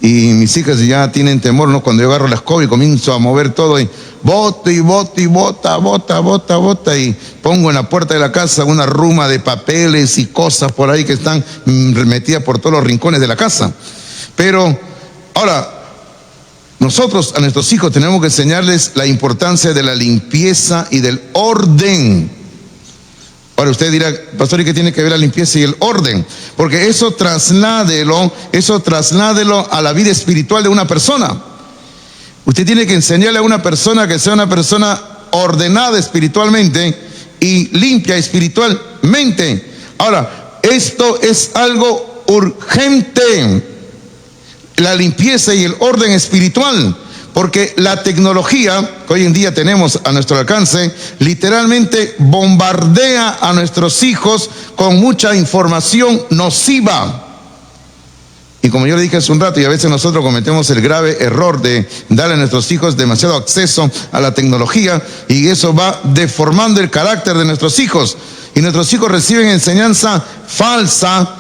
Y mis hijas ya tienen temor, ¿no? Cuando yo agarro la escoba y comienzo a mover todo y boto y boto y bota, y pongo en la puerta de la casa una ruma de papeles y cosas por ahí que están metidas por todos los rincones de la casa. Pero ahora, nosotros a nuestros hijos tenemos que enseñarles la importancia de la limpieza y del orden. Ahora usted dirá, pastor, ¿y qué tiene que ver la limpieza y el orden? Porque eso trasládelo a la vida espiritual de una persona. Usted tiene que enseñarle a una persona que sea una persona ordenada espiritualmente y limpia espiritualmente. Ahora, esto es algo urgente, la limpieza y el orden espiritual. Porque la tecnología que hoy en día tenemos a nuestro alcance literalmente bombardea a nuestros hijos con mucha información nociva. Y como yo le dije hace un rato, y a veces nosotros cometemos el grave error de darle a nuestros hijos demasiado acceso a la tecnología, y eso va deformando el carácter de nuestros hijos. Y nuestros hijos reciben enseñanza falsa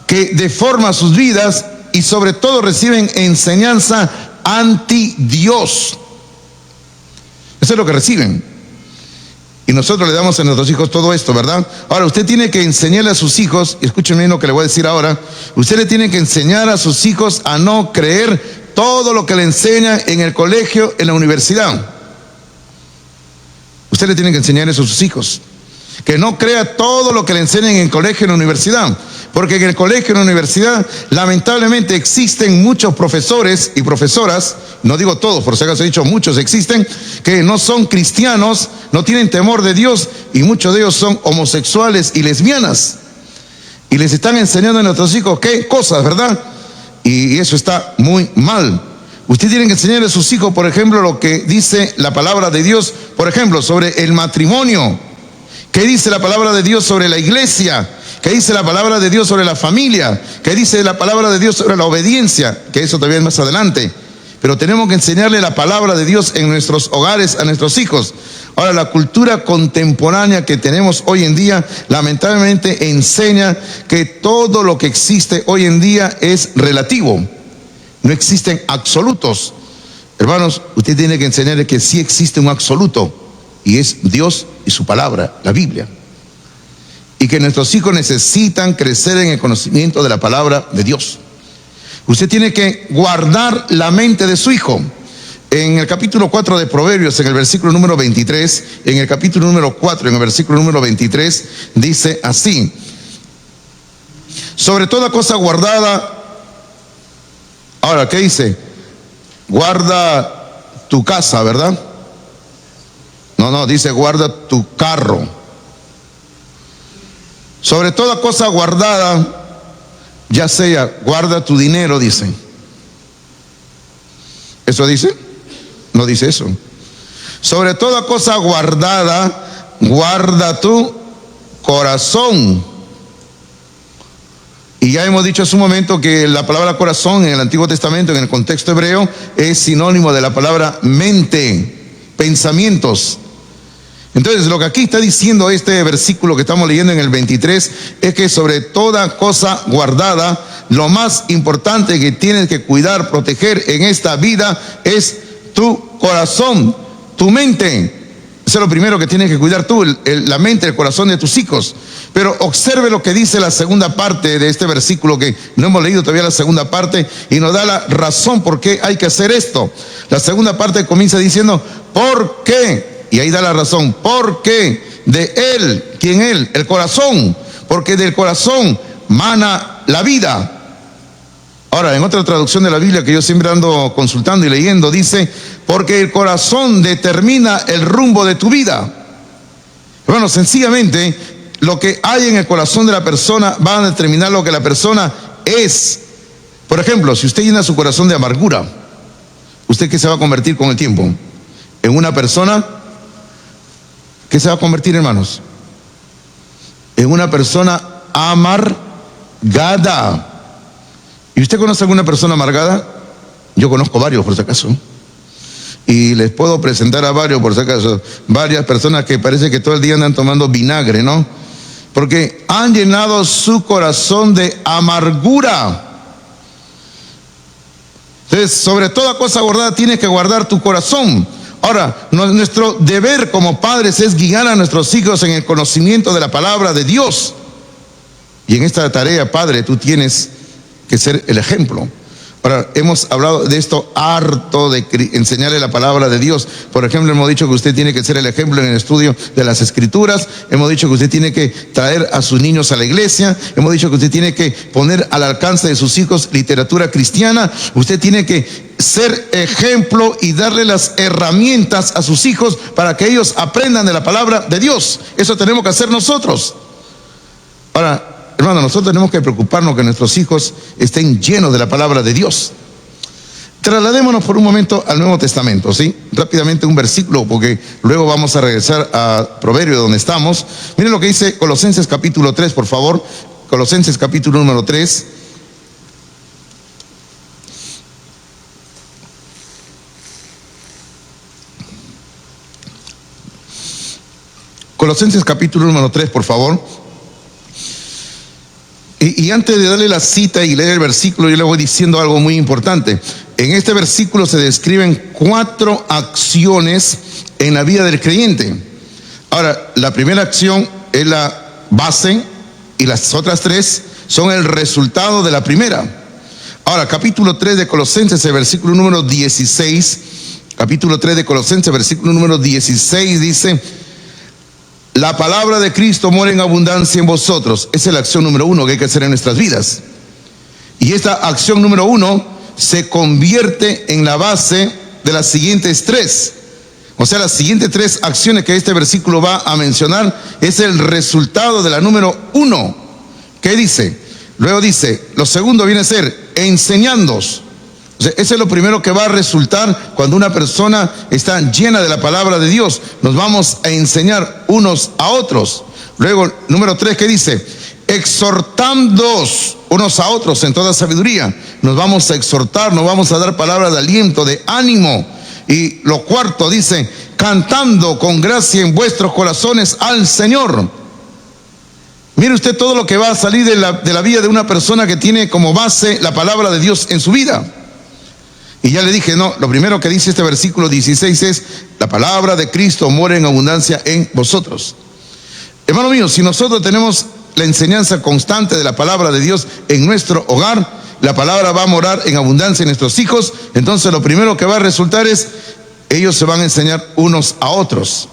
que deforma sus vidas, y sobre todo reciben enseñanza anti Dios. Eso es lo que reciben. Y nosotros le damos a nuestros hijos todo esto, ¿verdad? Ahora, usted tiene que enseñarle a sus hijos, y escúchenme lo que le voy a decir ahora, usted le tiene que enseñar a sus hijos a no creer todo lo que le enseñan en el colegio, en la universidad. Usted le tiene que enseñar eso a sus hijos, que no crea todo lo que le enseñan en el colegio, en la universidad. Porque en el colegio, en la universidad, lamentablemente existen muchos profesores y profesoras, no digo todos, por si acaso he dicho muchos existen, que no son cristianos, no tienen temor de Dios, y muchos de ellos son homosexuales y lesbianas. Y les están enseñando a nuestros hijos qué cosas, ¿verdad? Y eso está muy mal. Usted tiene que enseñarle a sus hijos, por ejemplo, lo que dice la palabra de Dios, por ejemplo, sobre el matrimonio. ¿Qué dice la palabra de Dios sobre la iglesia? ¿Qué dice la palabra de Dios sobre la familia? ¿Qué dice la palabra de Dios sobre la obediencia? Que eso todavía es más adelante. Pero tenemos que enseñarle la palabra de Dios en nuestros hogares a nuestros hijos. Ahora, la cultura contemporánea que tenemos hoy en día, lamentablemente enseña que todo lo que existe hoy en día es relativo. No existen absolutos. Hermanos, usted tiene que enseñarle que sí existe un absoluto, y es Dios y su palabra, la Biblia. Y que nuestros hijos necesitan crecer en el conocimiento de la palabra de Dios. Usted tiene que guardar la mente de su hijo. En el capítulo 4 de Proverbios, en el versículo número 23, en el capítulo número 4, en el versículo número 23, dice así: Sobre toda cosa guardada. Ahora, ¿qué dice? Guarda tu casa, ¿verdad? No, dice guarda tu carro. Sobre toda cosa guardada, ya sea, guarda tu dinero, dice. ¿Eso dice? No dice eso. Sobre toda cosa guardada, guarda tu corazón. Y ya hemos dicho hace un momento que la palabra corazón en el Antiguo Testamento, en el contexto hebreo, es sinónimo de la palabra mente, pensamientos. Entonces, lo que aquí está diciendo este versículo que estamos leyendo en el 23 es que sobre toda cosa guardada, lo más importante que tienes que cuidar, proteger en esta vida es tu corazón, tu mente. Eso es lo primero que tienes que cuidar tú, la mente, el corazón de tus hijos. Pero observe lo que dice la segunda parte de este versículo, que no hemos leído todavía la segunda parte, y nos da la razón por qué hay que hacer esto. La segunda parte comienza diciendo, ¿por qué? Y ahí da la razón, ¿por qué? De él, ¿quién él? El corazón, porque del corazón mana la vida. Ahora, en otra traducción de la Biblia que yo siempre ando consultando y leyendo, dice, porque el corazón determina el rumbo de tu vida. Bueno, sencillamente, lo que hay en el corazón de la persona va a determinar lo que la persona es. Por ejemplo, si usted llena su corazón de amargura, ¿usted qué se va a convertir con el tiempo? En una persona, ¿qué se va a convertir, hermanos? En una persona amargada. ¿Y usted conoce alguna persona amargada? Yo conozco varios, por si acaso. Y les puedo presentar a varios, por si acaso. Varias personas que parece que todo el día andan tomando vinagre, ¿no? Porque han llenado su corazón de amargura. Entonces, sobre toda cosa guardada, tienes que guardar tu corazón. Ahora, nuestro deber como padres es guiar a nuestros hijos en el conocimiento de la palabra de Dios. Y en esta tarea, padre, tú tienes que ser el ejemplo. Ahora, hemos hablado de esto harto, de enseñarle la palabra de Dios. Por ejemplo, hemos dicho que usted tiene que ser el ejemplo en el estudio de las Escrituras. Hemos dicho que usted tiene que traer a sus niños a la iglesia. Hemos dicho que usted tiene que poner al alcance de sus hijos literatura cristiana. Usted tiene que ser ejemplo y darle las herramientas a sus hijos para que ellos aprendan de la palabra de Dios. Eso tenemos que hacer nosotros. Ahora, hermano, nosotros tenemos que preocuparnos que nuestros hijos estén llenos de la palabra de Dios. Trasladémonos por un momento al Nuevo Testamento, ¿sí? Rápidamente un versículo, porque luego vamos a regresar a Proverbios donde estamos. Miren lo que dice Colosenses capítulo 3, por favor. Colosenses capítulo número 3. Colosenses capítulo número 3, por favor. Y antes de darle la cita y leer el versículo, yo le voy diciendo algo muy importante. En este versículo se describen 4 acciones en la vida del creyente. Ahora, la primera acción es la base y las otras 3 son el resultado de la primera. Ahora, capítulo 3 de Colosenses, el versículo número 16, capítulo 3 de Colosenses, versículo número 16 dice: la palabra de Cristo mora en abundancia en vosotros. Esa es la acción número 1 que hay que hacer en nuestras vidas. Y esta acción número 1 se convierte en la base de las siguientes 3. O sea, las siguientes 3 acciones que este versículo va a mencionar es el resultado de la número 1. ¿Qué dice? Luego dice, lo segundo viene a ser enseñándoos. O sea, eso es lo primero que va a resultar cuando una persona está llena de la palabra de Dios. Nos vamos a enseñar unos a otros. Luego, número 3, ¿qué dice? Exhortándoos unos a otros en toda sabiduría. Nos vamos a exhortar, nos vamos a dar palabras de aliento, de ánimo. Y lo cuarto dice, cantando con gracia en vuestros corazones al Señor. Mire usted todo lo que va a salir de la vida de una persona que tiene como base la palabra de Dios en su vida. Y ya le dije, no, lo primero que dice este versículo 16 es, la palabra de Cristo mora en abundancia en vosotros. Hermano mío, si nosotros tenemos la enseñanza constante de la palabra de Dios en nuestro hogar, la palabra va a morar en abundancia en nuestros hijos, entonces lo primero que va a resultar es, ellos se van a enseñar unos a otros.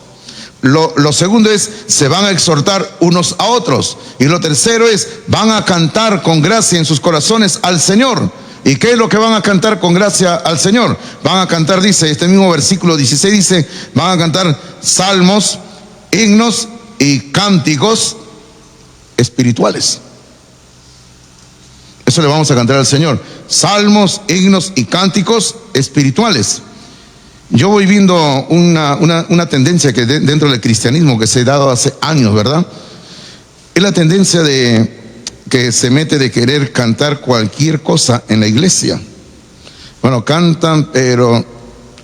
Lo segundo es, se van a exhortar unos a otros. Y lo tercero es, van a cantar con gracia en sus corazones al Señor. ¿Y qué es lo que van a cantar con gracia al Señor? Van a cantar, dice, este mismo versículo 16 dice, van a cantar salmos, himnos y cánticos espirituales. Eso le vamos a cantar al Señor. Salmos, himnos y cánticos espirituales. Yo voy viendo una tendencia que dentro del cristianismo que se ha dado hace años, ¿verdad? Es la tendencia que se mete de querer cantar cualquier cosa en la iglesia. Bueno, cantan, pero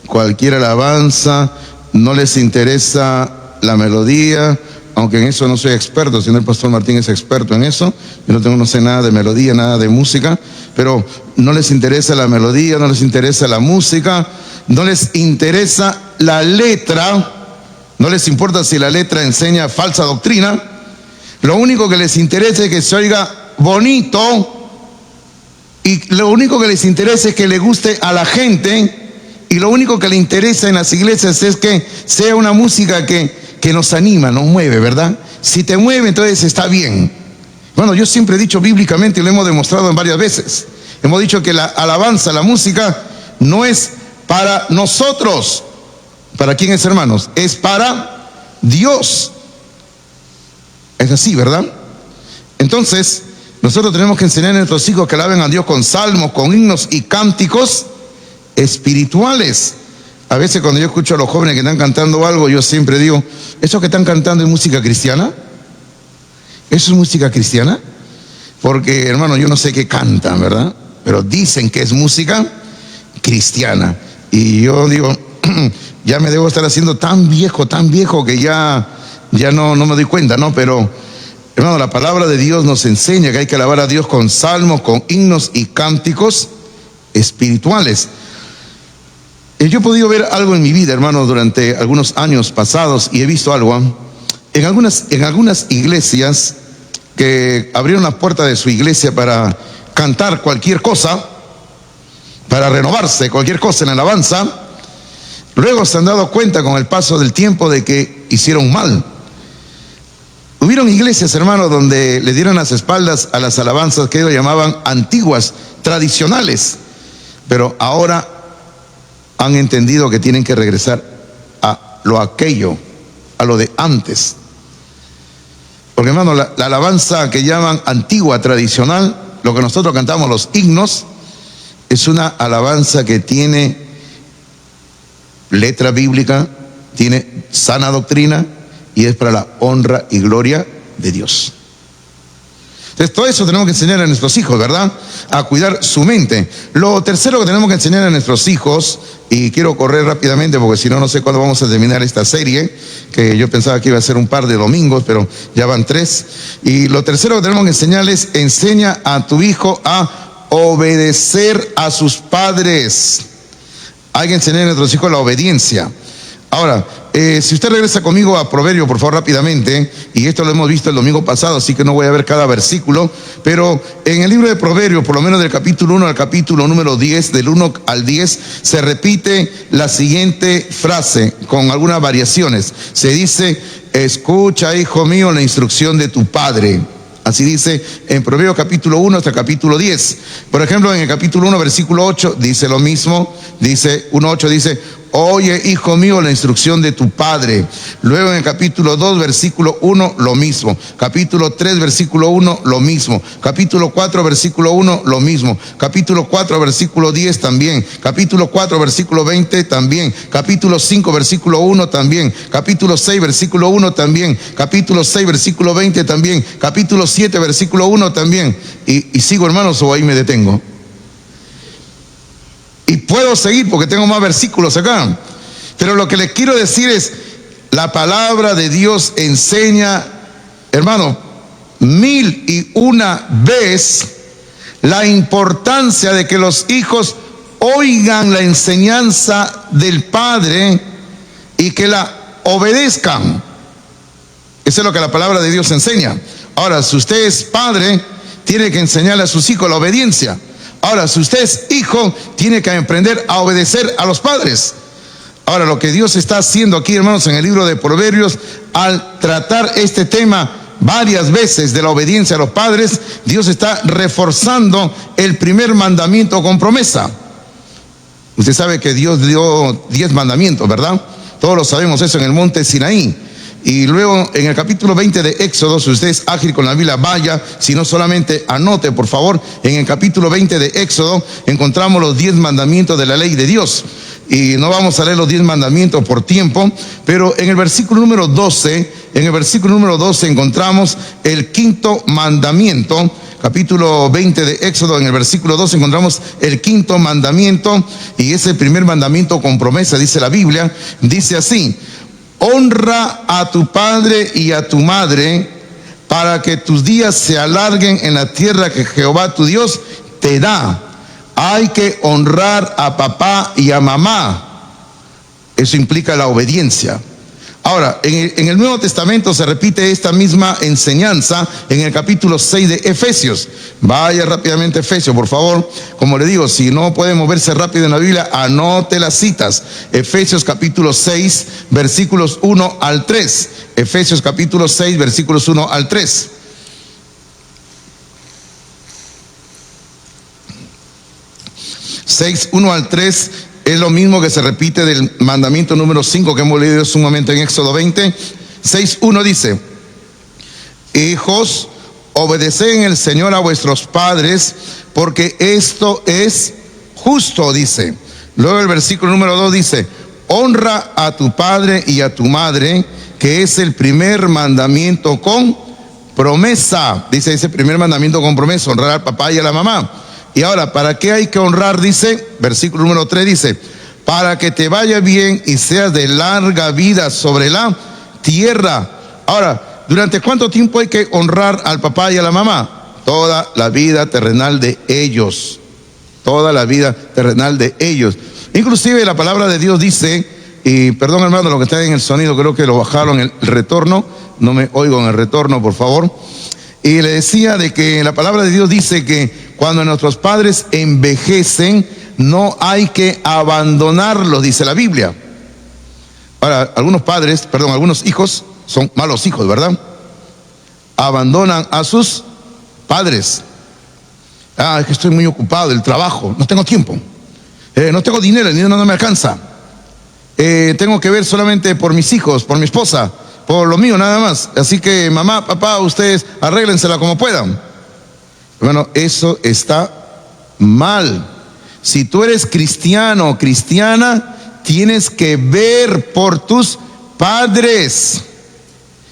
cualquier alabanza, no les interesa la melodía, aunque en eso no soy experto, sino el pastor Martín es experto en eso. Yo no sé nada de melodía, nada de música, pero no les interesa la melodía, no les interesa la música, no les interesa la letra, no les importa si la letra enseña falsa doctrina. Lo único que les interesa es que se oiga bonito, y lo único que les interesa es que le guste a la gente, y lo único que le interesa en las iglesias es que sea una música que nos anima, nos mueve, ¿verdad? Si te mueve, entonces está bien. Bueno, yo siempre he dicho bíblicamente, y lo hemos demostrado en varias veces, hemos dicho que la alabanza, la música, no es para nosotros. ¿Para quién es, hermanos? Es para Dios. Es así, ¿verdad? Entonces, nosotros tenemos que enseñar a nuestros hijos que alaben a Dios con salmos, con himnos y cánticos espirituales. A veces cuando yo escucho a los jóvenes que están cantando algo, yo siempre digo, ¿eso que están cantando es música cristiana? ¿Eso es música cristiana? Porque, hermano, yo no sé qué cantan, ¿verdad? Pero dicen que es música cristiana. Y yo digo, ya me debo estar haciendo tan viejo que ya no me doy cuenta, ¿no? Pero, hermano, la palabra de Dios nos enseña que hay que alabar a Dios con salmos, con himnos y cánticos espirituales. Yo he podido ver algo en mi vida, hermano, durante algunos años pasados, y he visto algo en algunas iglesias que abrieron la puerta de su iglesia para cantar cualquier cosa, para renovarse cualquier cosa en alabanza. Luego se han dado cuenta con el paso del tiempo de que hicieron mal. Hubieron iglesias, hermano, donde le dieron las espaldas a las alabanzas que ellos llamaban antiguas, tradicionales, pero ahora han entendido que tienen que regresar a lo de antes. Porque, hermano, la alabanza que llaman antigua, tradicional, lo que nosotros cantamos, los himnos, es una alabanza que tiene letra bíblica, tiene sana doctrina y es para la honra y gloria de Dios. Entonces, todo eso tenemos que enseñar a nuestros hijos, ¿verdad? A cuidar su mente. Lo tercero que tenemos que enseñar a nuestros hijos, y quiero correr rápidamente porque si no, no sé cuándo vamos a terminar esta serie, que yo pensaba que iba a ser un par de domingos, pero ya van 3. Y lo tercero que tenemos que enseñarles, enseña a tu hijo a obedecer a sus padres. Hay que enseñar a nuestros hijos la obediencia. Ahora, si usted regresa conmigo a Proverbios, por favor, rápidamente, y esto lo hemos visto el domingo pasado, así que no voy a ver cada versículo, pero en el libro de Proverbios, por lo menos del capítulo 1 al capítulo número 10, del 1 al 10, se repite la siguiente frase, con algunas variaciones. Se dice, escucha, hijo mío, la instrucción de tu padre. Así dice en Proverbios capítulo 1 hasta capítulo 10. Por ejemplo, en el capítulo 1, versículo 8, dice lo mismo. Dice, 1:8 dice, oye, hijo mío, la instrucción de tu padre. Luego en el capítulo 2, versículo 1, lo mismo. Capítulo 3, versículo 1, lo mismo. Capítulo 4, versículo 1, lo mismo. Capítulo 4, versículo 10 también. Capítulo 4, versículo 20 también. Capítulo 5, versículo 1 también. Capítulo 6, versículo 1 también. Capítulo 6, versículo 20 también. Capítulo 7, versículo 1 también. Y sigo, hermanos, o ahí me detengo. Y puedo seguir porque tengo más versículos acá. Pero lo que les quiero decir es, la palabra de Dios enseña, hermano, 1001 veces la importancia de que los hijos oigan la enseñanza del Padre y que la obedezcan. Eso es lo que la palabra de Dios enseña. Ahora, si usted es padre, tiene que enseñarle a sus hijos la obediencia. Ahora, si usted es hijo, tiene que aprender a obedecer a los padres. Ahora, lo que Dios está haciendo aquí, hermanos, en el libro de Proverbios, al tratar este tema varias veces de la obediencia a los padres, Dios está reforzando el primer mandamiento con promesa. Usted sabe que Dios dio 10 mandamientos, ¿verdad? Todos lo sabemos eso en el monte Sinaí. Y luego en el capítulo 20 de Éxodo, si usted es ágil con la Biblia, vaya, si no solamente anote, por favor. En el capítulo 20 de Éxodo encontramos los 10 mandamientos de la ley de Dios. Y no vamos a leer los 10 mandamientos por tiempo, pero en el versículo número 12, encontramos el quinto mandamiento. Capítulo 20 de Éxodo, en el versículo 12 encontramos el quinto mandamiento, y ese primer mandamiento con promesa, dice la Biblia, dice así: honra a tu padre y a tu madre, para que tus días se alarguen en la tierra que Jehová tu Dios te da. Hay que honrar a papá y a mamá. Eso implica la obediencia. Ahora, en el Nuevo Testamento se repite esta misma enseñanza en el capítulo 6 de Efesios. Vaya rápidamente a Efesios, por favor. Como le digo, si no puede moverse rápido en la Biblia, anote las citas. Efesios capítulo 6, versículos 1 al 3. Efesios capítulo 6, versículos 1 al 3. Seis, 1 al 3 es lo mismo que se repite del mandamiento número 5 que hemos leído hace un momento en Éxodo 20. 6:1 dice: hijos, obedeced en el Señor a vuestros padres, porque esto es justo, dice. Luego el versículo número 2 dice: honra a tu padre y a tu madre, que es el primer mandamiento con promesa. Dice ese primer mandamiento con promesa, honrar al papá y a la mamá. Y ahora, ¿para qué hay que honrar? Dice, versículo número 3 dice: para que te vaya bien y seas de larga vida sobre la tierra. Ahora, ¿durante cuánto tiempo hay que honrar al papá y a la mamá? Toda la vida terrenal de ellos. Toda la vida terrenal de ellos. Inclusive la palabra de Dios dice, y perdón hermano, lo que está en el sonido, creo que lo bajaron el retorno. No me oigo en el retorno, por favor. Y le decía de que la palabra de Dios dice que cuando nuestros padres envejecen, no hay que abandonarlos, dice la Biblia. Ahora, algunos hijos son malos hijos, ¿verdad? Abandonan a sus padres. Es que estoy muy ocupado del trabajo, no tengo tiempo. No tengo dinero, el dinero no me alcanza. Tengo que ver solamente por mis hijos, por mi esposa, por lo mío nada más. Así que mamá, papá, ustedes arréglensela como puedan. Bueno, eso está mal. Si tú eres cristiano o cristiana, tienes que ver por tus padres.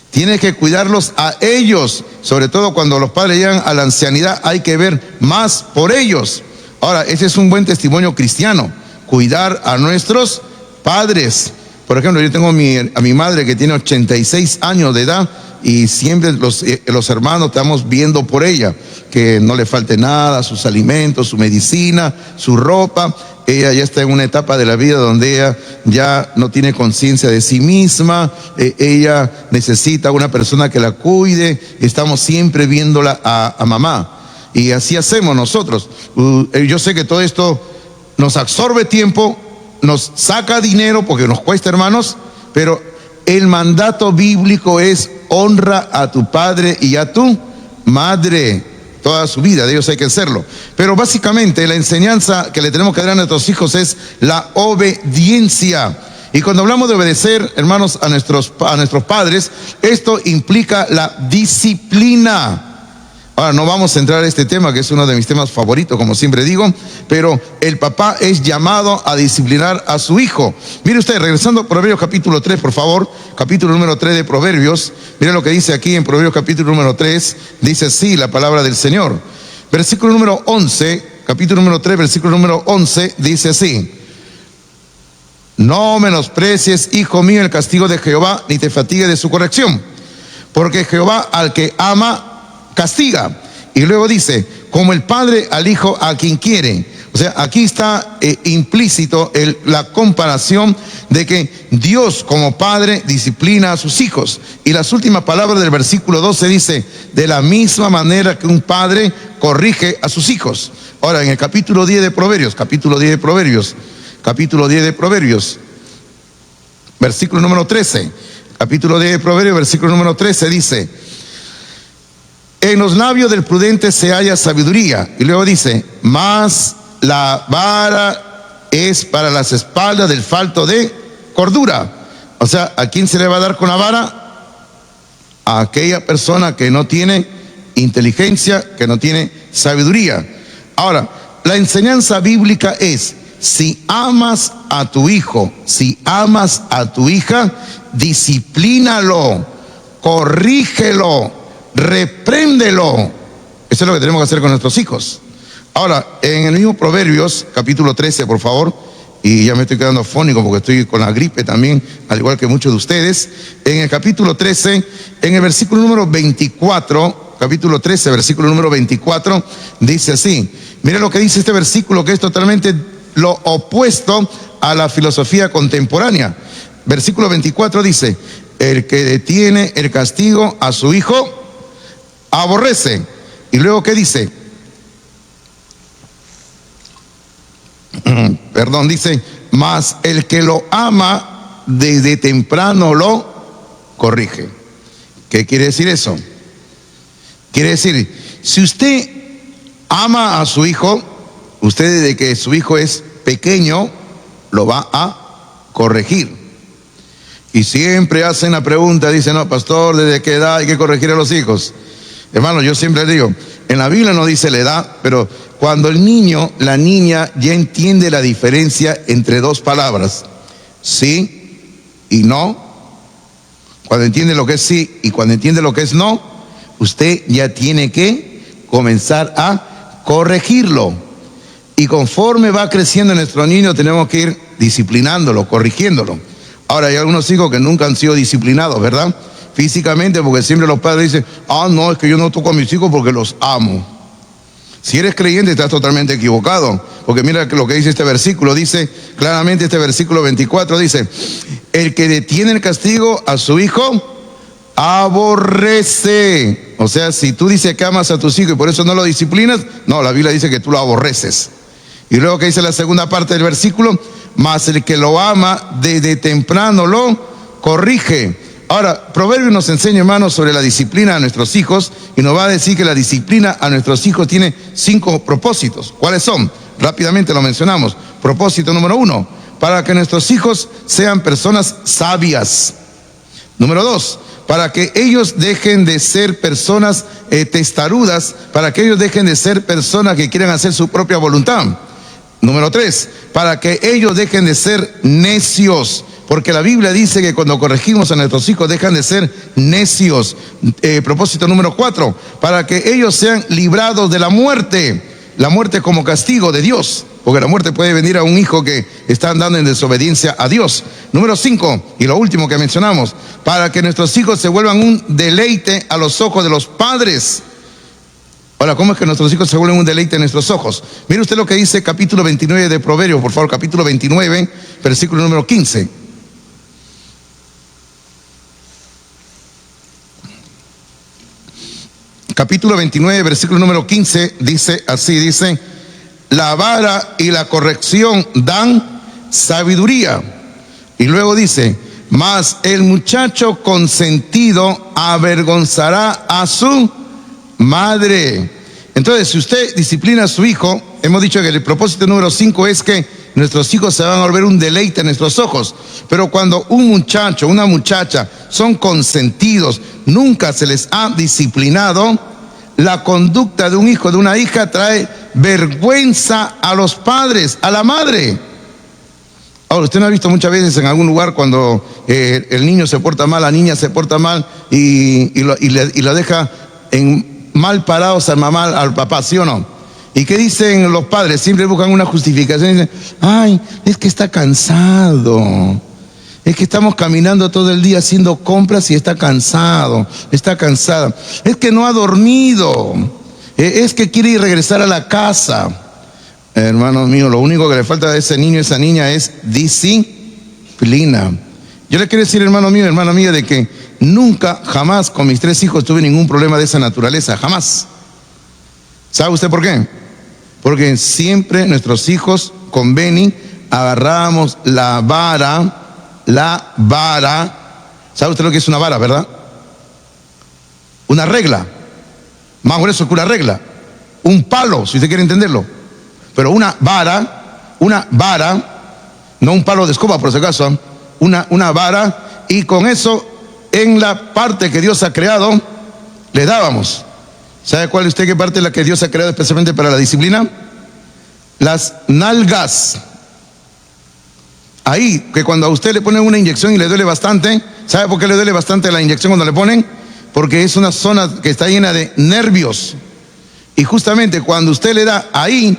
Tienes que cuidarlos a ellos. Sobre todo cuando los padres llegan a la ancianidad, hay que ver más por ellos. Ahora, ese es un buen testimonio cristiano, cuidar a nuestros padres. Por ejemplo, yo tengo a mi madre que tiene 86 años de edad, y siempre los hermanos estamos viendo por ella, que no le falte nada, sus alimentos, su medicina, su ropa. Ella ya está en una etapa de la vida donde ella ya no tiene conciencia de sí misma, ella necesita una persona que la cuide, estamos siempre viéndola a mamá. Y así hacemos nosotros. Yo sé que todo esto nos absorbe tiempo, nos saca dinero porque nos cuesta, hermanos, pero el mandato bíblico es: honra a tu padre y a tu madre. Toda su vida, de ellos hay que hacerlo. Pero básicamente la enseñanza que le tenemos que dar a nuestros hijos es la obediencia. Y cuando hablamos de obedecer, hermanos, a nuestros padres, esto implica la disciplina. Ahora, no vamos a entrar a este tema, que es uno de mis temas favoritos, como siempre digo, pero el papá es llamado a disciplinar a su hijo. Mire usted, regresando a Proverbios capítulo 3, por favor, capítulo número 3 de Proverbios, mire lo que dice aquí en Proverbios capítulo número 3, dice así la palabra del Señor. Versículo número 11, capítulo número 3, versículo número 11, dice así: no menosprecies, hijo mío, el castigo de Jehová, ni te fatigues de su corrección, porque Jehová al que ama castiga. Y luego dice: como el padre al hijo a quien quiere. O sea, aquí está implícito la comparación de que Dios como padre disciplina a sus hijos. Y las últimas palabras del versículo 12 dice: de la misma manera que un padre corrige a sus hijos. Ahora, en el capítulo 10 de Proverbios, versículo número 13. Capítulo de Proverbios, versículo número 13 dice: en los labios del prudente se halla sabiduría. Y luego dice: mas la vara es para las espaldas del falto de cordura. O sea, ¿a quién se le va a dar con la vara? A aquella persona que no tiene inteligencia, que no tiene sabiduría. Ahora, la enseñanza bíblica es: si amas a tu hijo, si amas a tu hija, disciplínalo, corrígelo, repréndelo. Eso es lo que tenemos que hacer con nuestros hijos. Ahora, en el mismo Proverbios, capítulo 13, por favor, y ya me estoy quedando afónico porque estoy con la gripe también, al igual que muchos de ustedes. En el capítulo 13, en el versículo número 24, capítulo 13, versículo número 24, dice así. Mira lo que dice este versículo, que es totalmente lo opuesto a la filosofía contemporánea. Versículo 24 dice: el que detiene el castigo a su hijo aborrece. Y luego, ¿qué dice? Perdón, dice: mas el que lo ama desde temprano lo corrige. ¿Qué quiere decir eso? Quiere decir, si usted ama a su hijo, usted desde que su hijo es pequeño lo va a corregir. Y siempre hacen la pregunta, dicen: no, pastor, ¿desde qué edad hay que corregir a los hijos? Hermano, yo siempre digo, en la Biblia no dice la edad, pero cuando el niño, la niña ya entiende la diferencia entre dos palabras, sí y no, cuando entiende lo que es sí y cuando entiende lo que es no, usted ya tiene que comenzar a corregirlo. Y conforme va creciendo nuestro niño, tenemos que ir disciplinándolo, corrigiéndolo. Ahora, hay algunos hijos que nunca han sido disciplinados, ¿verdad? Físicamente, porque siempre los padres dicen: ah, no, es que yo no toco a mis hijos porque los amo. Si eres creyente, estás totalmente equivocado, porque mira lo que dice este versículo. Dice claramente, este versículo 24 dice: el que detiene el castigo a su hijo aborrece. O sea, si tú dices que amas a tus hijos y por eso no lo disciplinas, no, la Biblia dice que tú lo aborreces. Y luego que dice la segunda parte del versículo: mas el que lo ama desde temprano lo corrige. Ahora, Proverbios nos enseña, hermanos, sobre la disciplina a nuestros hijos, y nos va a decir que la disciplina a nuestros hijos tiene 5 propósitos. ¿Cuáles son? Rápidamente lo mencionamos. Propósito número 1: para que nuestros hijos sean personas sabias. Número 2: para que ellos dejen de ser personas testarudas, para que ellos dejen de ser personas que quieran hacer su propia voluntad. Número 3: para que ellos dejen de ser necios, porque la Biblia dice que cuando corregimos a nuestros hijos dejan de ser necios. Propósito número 4: para que ellos sean librados de la muerte como castigo de Dios, porque la muerte puede venir a un hijo que está andando en desobediencia a Dios. Número 5, y lo último que mencionamos: para que nuestros hijos se vuelvan un deleite a los ojos de los padres. Ahora, ¿cómo es que nuestros hijos se vuelven un deleite en nuestros ojos? Mire usted lo que dice capítulo 29 de Proverbios, por favor, capítulo 29, versículo número 15. Capítulo 29, versículo número 15, dice así, dice: la vara y la corrección dan sabiduría. Y luego dice: mas el muchacho consentido avergonzará a su madre. Entonces, si usted disciplina a su hijo, hemos dicho que el propósito número 5 es que nuestros hijos se van a volver un deleite en nuestros ojos. Pero cuando un muchacho, una muchacha son consentidos, nunca se les ha disciplinado, la conducta de un hijo, de una hija, trae vergüenza a los padres, a la madre. Ahora, usted no ha visto muchas veces en algún lugar cuando el niño se porta mal, la niña se porta mal y la deja en mal parados al mamá, al papá, ¿sí o no? ¿Y qué dicen los padres? Siempre buscan una justificación y dicen: ay, es que está cansado, es que estamos caminando todo el día haciendo compras y está cansado, está cansada, es que no ha dormido, es que quiere ir a regresar a la casa. Hermanos míos, lo único que le falta a ese niño, a esa niña es disciplina. Yo le quiero decir, hermano mío, hermana mía, de que nunca, jamás con mis 3 hijos tuve ningún problema de esa naturaleza, jamás. ¿Sabe usted por qué? Porque siempre nuestros hijos con Benny agarrábamos la vara la vara. ¿Sabe usted lo que es una vara, verdad? Una regla. Más grueso que una regla. Un palo, si usted quiere entenderlo. Pero una vara, no un palo de escoba por si acaso, una vara, y con eso en la parte que Dios ha creado le dábamos. ¿Sabe cuál usted qué parte es la que Dios ha creado especialmente para la disciplina? Las nalgas. Ahí, que cuando a usted le ponen una inyección y le duele bastante, ¿sabe por qué le duele bastante la inyección cuando le ponen? Porque es una zona que está llena de nervios. Y justamente cuando usted le da ahí,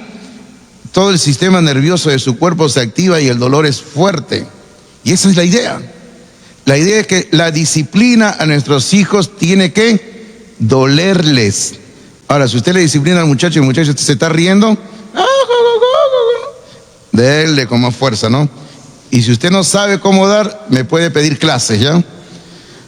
todo el sistema nervioso de su cuerpo se activa y el dolor es fuerte. Y esa es la idea. La idea es que la disciplina a nuestros hijos tiene que dolerles. Ahora, si usted le disciplina al muchacho y el muchacho se está riendo, déle con más fuerza, ¿no? Y si usted no sabe cómo dar, me puede pedir clases, ¿ya?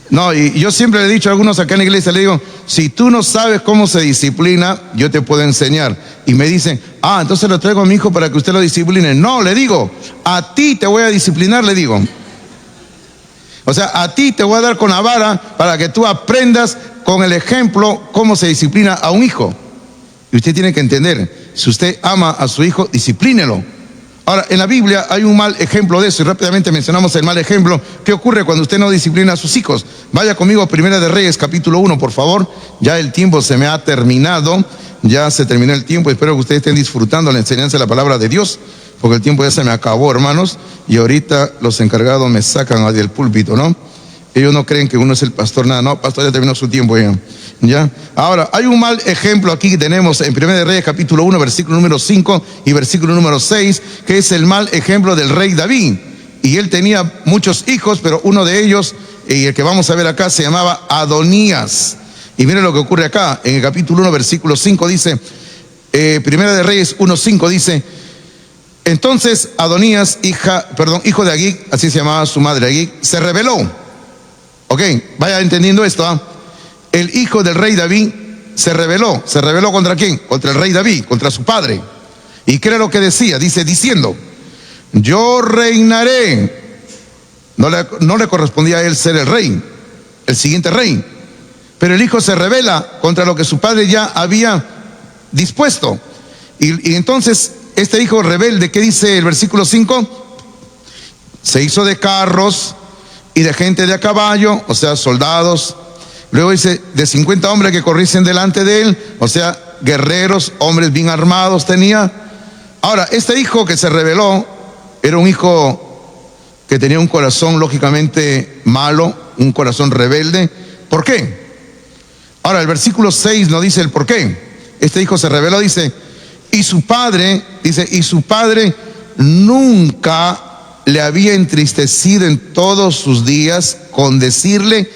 No, y yo siempre le he dicho a algunos acá en la iglesia, le digo, si tú no sabes cómo se disciplina, yo te puedo enseñar. Y me dicen, entonces lo traigo a mi hijo para que usted lo discipline. No, le digo, a ti te voy a disciplinar, le digo. O sea, a ti te voy a dar con la vara para que tú aprendas con el ejemplo cómo se disciplina a un hijo. Y usted tiene que entender, si usted ama a su hijo, disciplínelo. Ahora, en la Biblia hay un mal ejemplo de eso, y rápidamente mencionamos el mal ejemplo. ¿Qué ocurre cuando usted no disciplina a sus hijos? Vaya conmigo a Primera de Reyes, capítulo 1, por favor. Ya el tiempo se me ha terminado, ya se terminó el tiempo. Espero que ustedes estén disfrutando la enseñanza de la palabra de Dios, porque el tiempo ya se me acabó, hermanos, y ahorita los encargados me sacan del púlpito, ¿no? Ellos no creen que uno es el pastor, nada, no, pastor, ya terminó su tiempo ya. Ahora, hay un mal ejemplo aquí que tenemos en Primera de Reyes, capítulo 1, versículo número 5 y versículo número 6, que es el mal ejemplo del rey David. Y él tenía muchos hijos, pero uno de ellos, y el que vamos a ver acá, se llamaba Adonías. Y miren lo que ocurre acá, en el capítulo 1, versículo 5 dice, Primera de Reyes 1, 5 dice, entonces Adonías, hijo de Agig, así se llamaba su madre Agig, se rebeló. Ok, vaya entendiendo esto. El hijo del rey David se rebeló. ¿Se rebeló contra quién? Contra el rey David, contra su padre. ¿Y qué era lo que decía? Dice, diciendo, yo reinaré. No le correspondía a él ser el rey, el siguiente rey. Pero el hijo se rebela contra lo que su padre ya había dispuesto. Y entonces, este hijo rebelde, ¿qué dice el versículo 5? Se hizo de carros y de gente de a caballo, o sea, soldados. Luego dice, de 50 hombres que corriesen delante de él, o sea, guerreros, hombres bien armados tenía. Ahora, este hijo que se rebeló, era un hijo que tenía un corazón lógicamente malo, un corazón rebelde. ¿Por qué? Ahora, el versículo 6 nos dice el por qué. Este hijo se rebeló, dice, y su padre nunca le había entristecido en todos sus días con decirle,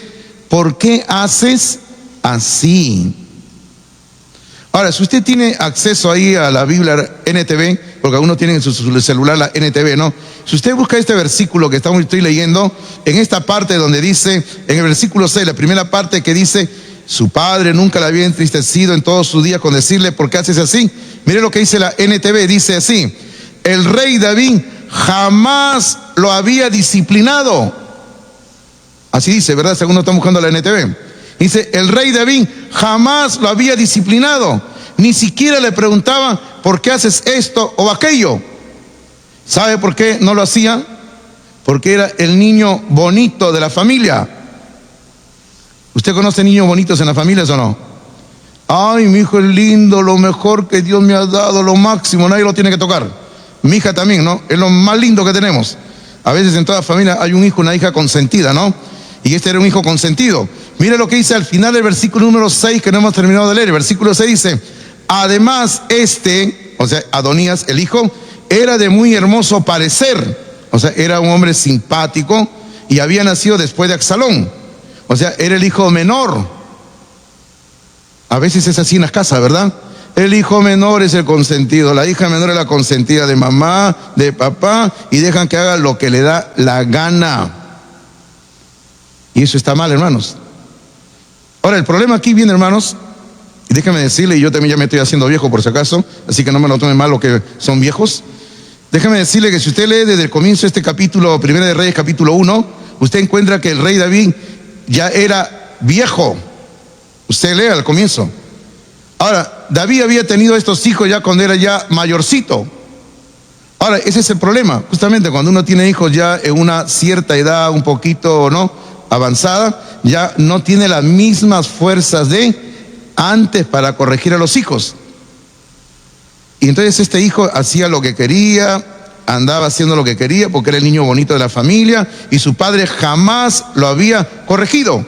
¿por qué haces así? Ahora, si usted tiene acceso ahí a la Biblia NTV, porque algunos tienen en su celular la NTV, ¿no? Si usted busca este versículo que estoy leyendo, en esta parte donde dice, en el versículo 6, la primera parte que dice, su padre nunca le había entristecido en todos sus días con decirle, ¿por qué haces así? Mire lo que dice la NTV, dice así, el rey David jamás lo había disciplinado. Así dice, ¿verdad? Según nos estamos buscando la NTV. Dice, el rey David jamás lo había disciplinado. Ni siquiera le preguntaba, ¿por qué haces esto o aquello? ¿Sabe por qué no lo hacía? Porque era el niño bonito de la familia. ¿Usted conoce niños bonitos en las familias o no? Ay, mi hijo es lindo, lo mejor que Dios me ha dado, lo máximo, nadie lo tiene que tocar. Mi hija también, ¿no? Es lo más lindo que tenemos. A veces en toda familia hay un hijo, una hija consentida, ¿no? Y este era un hijo consentido. Mire lo que dice al final del versículo número 6 que no hemos terminado de leer. El versículo 6 dice, además o sea, Adonías, el hijo, era de muy hermoso parecer. O sea, era un hombre simpático y había nacido después de Absalón. O sea, era el hijo menor. A veces es así en las casas, ¿verdad? El hijo menor es el consentido, la hija menor es la consentida de mamá, de papá, y dejan que haga lo que le da la gana. Y eso está mal, hermanos. Ahora, el problema aquí viene, hermanos, y déjenme decirle, y yo también ya me estoy haciendo viejo por si acaso, así que no me lo tomen mal los que son viejos. Déjeme decirle que si usted lee desde el comienzo de este capítulo, Primera de Reyes, capítulo 1, usted encuentra que el rey David ya era viejo. Usted lee al comienzo. Ahora, David había tenido estos hijos ya cuando era ya mayorcito. Ahora, ese es el problema. Justamente cuando uno tiene hijos ya en una cierta edad, un poquito, ¿no?, avanzada, ya no tiene las mismas fuerzas de antes para corregir a los hijos. Y entonces este hijo hacía lo que quería, andaba haciendo lo que quería porque era el niño bonito de la familia y su padre jamás lo había corregido.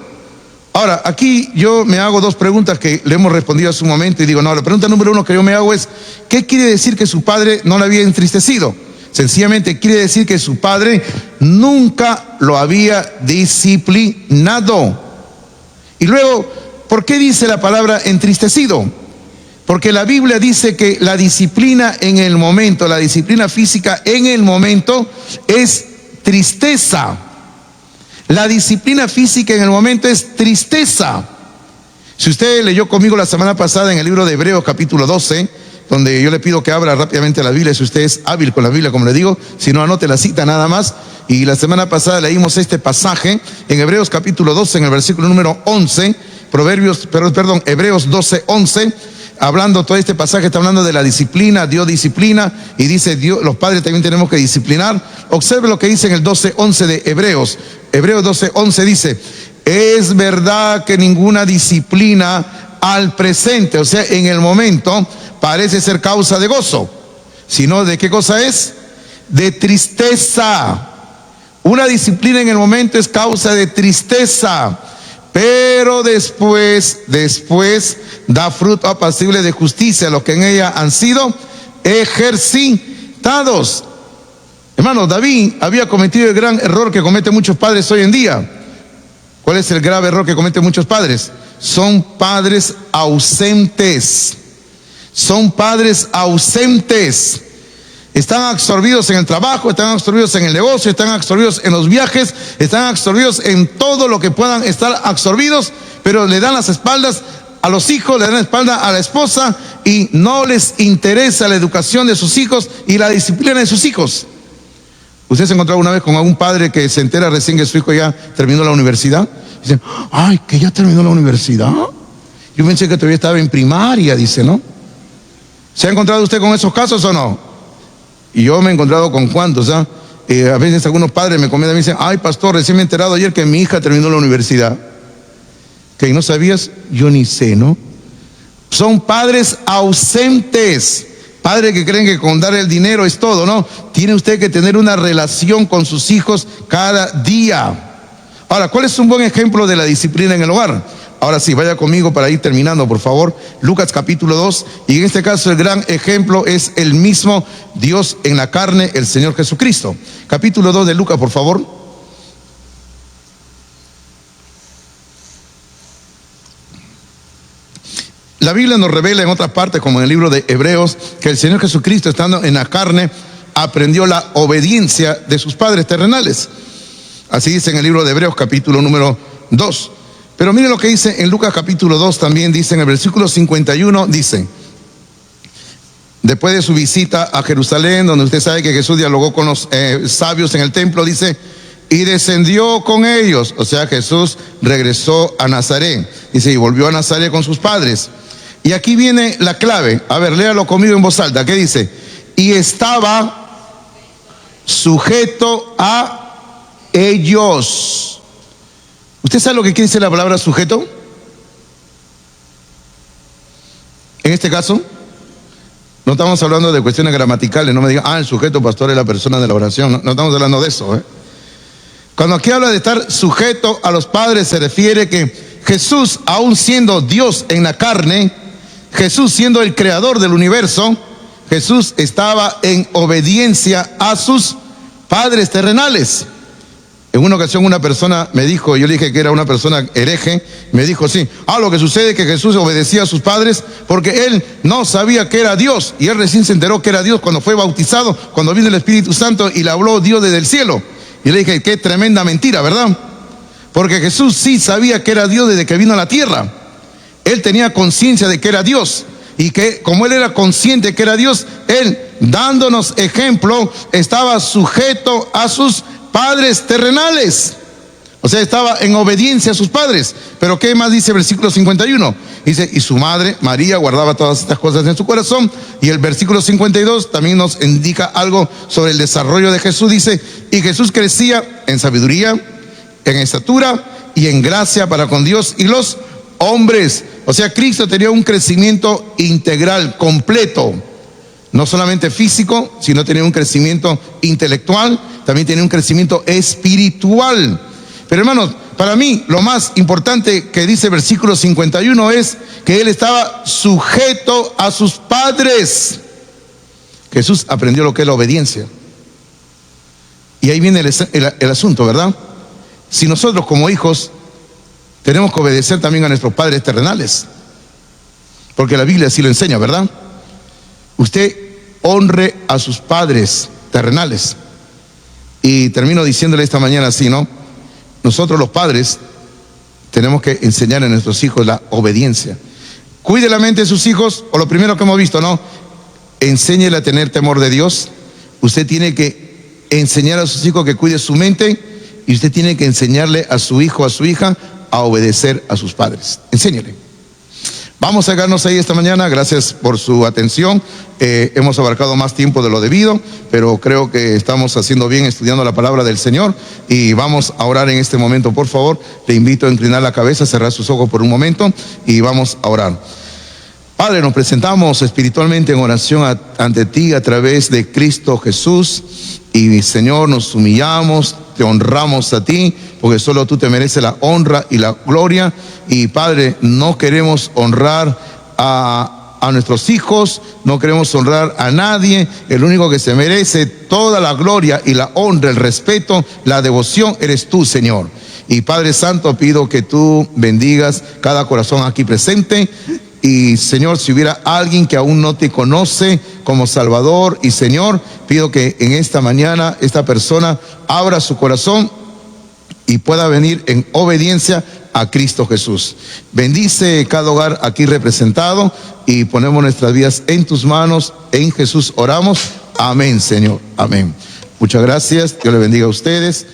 Ahora, aquí yo me hago dos preguntas que le hemos respondido hace un momento y digo, no, la pregunta número uno que yo me hago es, ¿qué quiere decir que su padre no lo había entristecido? Sencillamente quiere decir que su padre nunca lo había disciplinado. Y luego, ¿por qué dice la palabra entristecido? Porque la Biblia dice que la disciplina en el momento, la disciplina física en el momento es tristeza. La disciplina física en el momento es tristeza. Si usted leyó conmigo la semana pasada en el libro de Hebreos capítulo 12, donde yo le pido que abra rápidamente la Biblia, si usted es hábil con la Biblia, como le digo, si no, anote la cita nada más. Y la semana pasada leímos este pasaje en Hebreos capítulo 12, en el versículo número 11, Hebreos 12, 11. Hablando todo este pasaje, está hablando de la disciplina, Dios disciplina, y dice Dios, los padres también tenemos que disciplinar. Observe lo que dice en el 12:11 de Hebreos. Hebreos 12:11 dice, es verdad que ninguna disciplina al presente, o sea, en el momento, parece ser causa de gozo, sino ¿de qué cosa es? De tristeza. Una disciplina en el momento es causa de tristeza, pero después da fruto apacible de justicia a los que en ella han sido ejercitados. Hermano, David había cometido el gran error que cometen muchos padres hoy en día. ¿Cuál es el grave error que cometen muchos padres? Son padres ausentes. Son padres ausentes. Están absorbidos en el trabajo, están absorbidos en el negocio, están absorbidos en los viajes, están absorbidos en todo lo que puedan estar absorbidos, pero le dan las espaldas a los hijos, le dan la espalda a la esposa y no les interesa la educación de sus hijos y la disciplina de sus hijos. ¿Usted se ha encontrado una vez con algún padre que se entera recién que su hijo ya terminó la universidad? Dicen, ay, que ya terminó la universidad. Yo pensé que todavía estaba en primaria, dice, ¿no? ¿Se ha encontrado usted con esos casos o no? Y yo me he encontrado con cuantos, ¿ah? A veces algunos padres me comentan y me dicen, ay, pastor, recién me he enterado ayer que mi hija terminó la universidad. ¿Que no sabías? Yo ni sé, ¿no? Son padres ausentes. Padres que creen que con dar el dinero es todo, ¿no? Tiene usted que tener una relación con sus hijos cada día. Ahora, ¿cuál es un buen ejemplo de la disciplina en el hogar? Ahora sí, vaya conmigo para ir terminando, por favor. Lucas capítulo 2, y en este caso el gran ejemplo es el mismo Dios en la carne, el Señor Jesucristo. Capítulo 2 de Lucas, por favor. La Biblia nos revela en otras partes, como en el libro de Hebreos, que el Señor Jesucristo, estando en la carne, aprendió la obediencia de sus padres terrenales. Así dice en el libro de Hebreos capítulo número 2. Pero mire lo que dice en Lucas capítulo 2, también dice en el versículo 51, dice, después de su visita a Jerusalén, donde usted sabe que Jesús dialogó con los sabios en el templo, dice, y descendió con ellos, o sea, Jesús regresó a Nazaret, dice, y volvió a Nazaret con sus padres. Y aquí viene la clave, a ver, léalo conmigo en voz alta, ¿qué dice? Y estaba sujeto a ellos. ¿Usted sabe lo que quiere decir la palabra sujeto? En este caso, no estamos hablando de cuestiones gramaticales, no me digan, el sujeto, pastor, es la persona de la oración. No estamos hablando de eso, ¿eh? Cuando aquí habla de estar sujeto a los padres, se refiere que Jesús, aún siendo Dios en la carne, Jesús siendo el creador del universo, Jesús estaba en obediencia a sus padres terrenales. En una ocasión una persona me dijo, yo le dije que era una persona hereje, me dijo, sí, lo que sucede es que Jesús obedecía a sus padres porque él no sabía que era Dios, y él recién se enteró que era Dios cuando fue bautizado, cuando vino el Espíritu Santo y le habló Dios desde el cielo. Y le dije, qué tremenda mentira, ¿verdad? Porque Jesús sí sabía que era Dios desde que vino a la tierra. Él tenía conciencia de que era Dios, y que como él era consciente que era Dios, él dándonos ejemplo, estaba sujeto a sus padres terrenales. O sea, estaba en obediencia a sus padres. Pero ¿qué más dice el versículo 51? Dice, y su madre, María, guardaba todas estas cosas en su corazón. Y el versículo 52 también nos indica algo sobre el desarrollo de Jesús. Dice, y Jesús crecía en sabiduría, en estatura y en gracia para con Dios y los hombres. O sea, Cristo tenía un crecimiento integral, completo. No solamente físico, sino tenía un crecimiento intelectual, también tenía un crecimiento espiritual. Pero hermanos, para mí lo más importante que dice el versículo 51 es que él estaba sujeto a sus padres. Jesús aprendió lo que es la obediencia. Y ahí viene el asunto, ¿verdad? Si nosotros como hijos tenemos que obedecer también a nuestros padres terrenales, porque la Biblia así lo enseña, ¿verdad? Usted honre a sus padres terrenales. Y termino diciéndole esta mañana así, ¿no? Nosotros los padres tenemos que enseñar a nuestros hijos la obediencia. Cuide la mente de sus hijos, o lo primero que hemos visto, ¿no? Enséñele a tener temor de Dios. Usted tiene que enseñar a sus hijos que cuide su mente, y usted tiene que enseñarle a su hijo, a su hija, a obedecer a sus padres. Enséñele. Vamos a quedarnos ahí esta mañana. Gracias por su atención. Hemos abarcado más tiempo de lo debido, pero creo que estamos haciendo bien estudiando la palabra del Señor, y vamos a orar en este momento. Por favor, le invito a inclinar la cabeza, cerrar sus ojos por un momento y vamos a orar. Padre, nos presentamos espiritualmente en oración ante ti a través de Cristo Jesús, y Señor, nos humillamos, te honramos a ti, porque solo tú te mereces la honra y la gloria. Y Padre, no queremos honrar a nuestros hijos, no queremos honrar a nadie. El único que se merece toda la gloria y la honra, el respeto, la devoción, eres tú, Señor. Y Padre Santo, pido que tú bendigas cada corazón aquí presente. Y Señor, si hubiera alguien que aún no te conoce como Salvador y Señor, pido que en esta mañana esta persona abra su corazón y pueda venir en obediencia a Cristo Jesús. Bendice cada hogar aquí representado y ponemos nuestras vidas en tus manos. En Jesús oramos. Amén, Señor. Amén. Muchas gracias. Dios le bendiga a ustedes.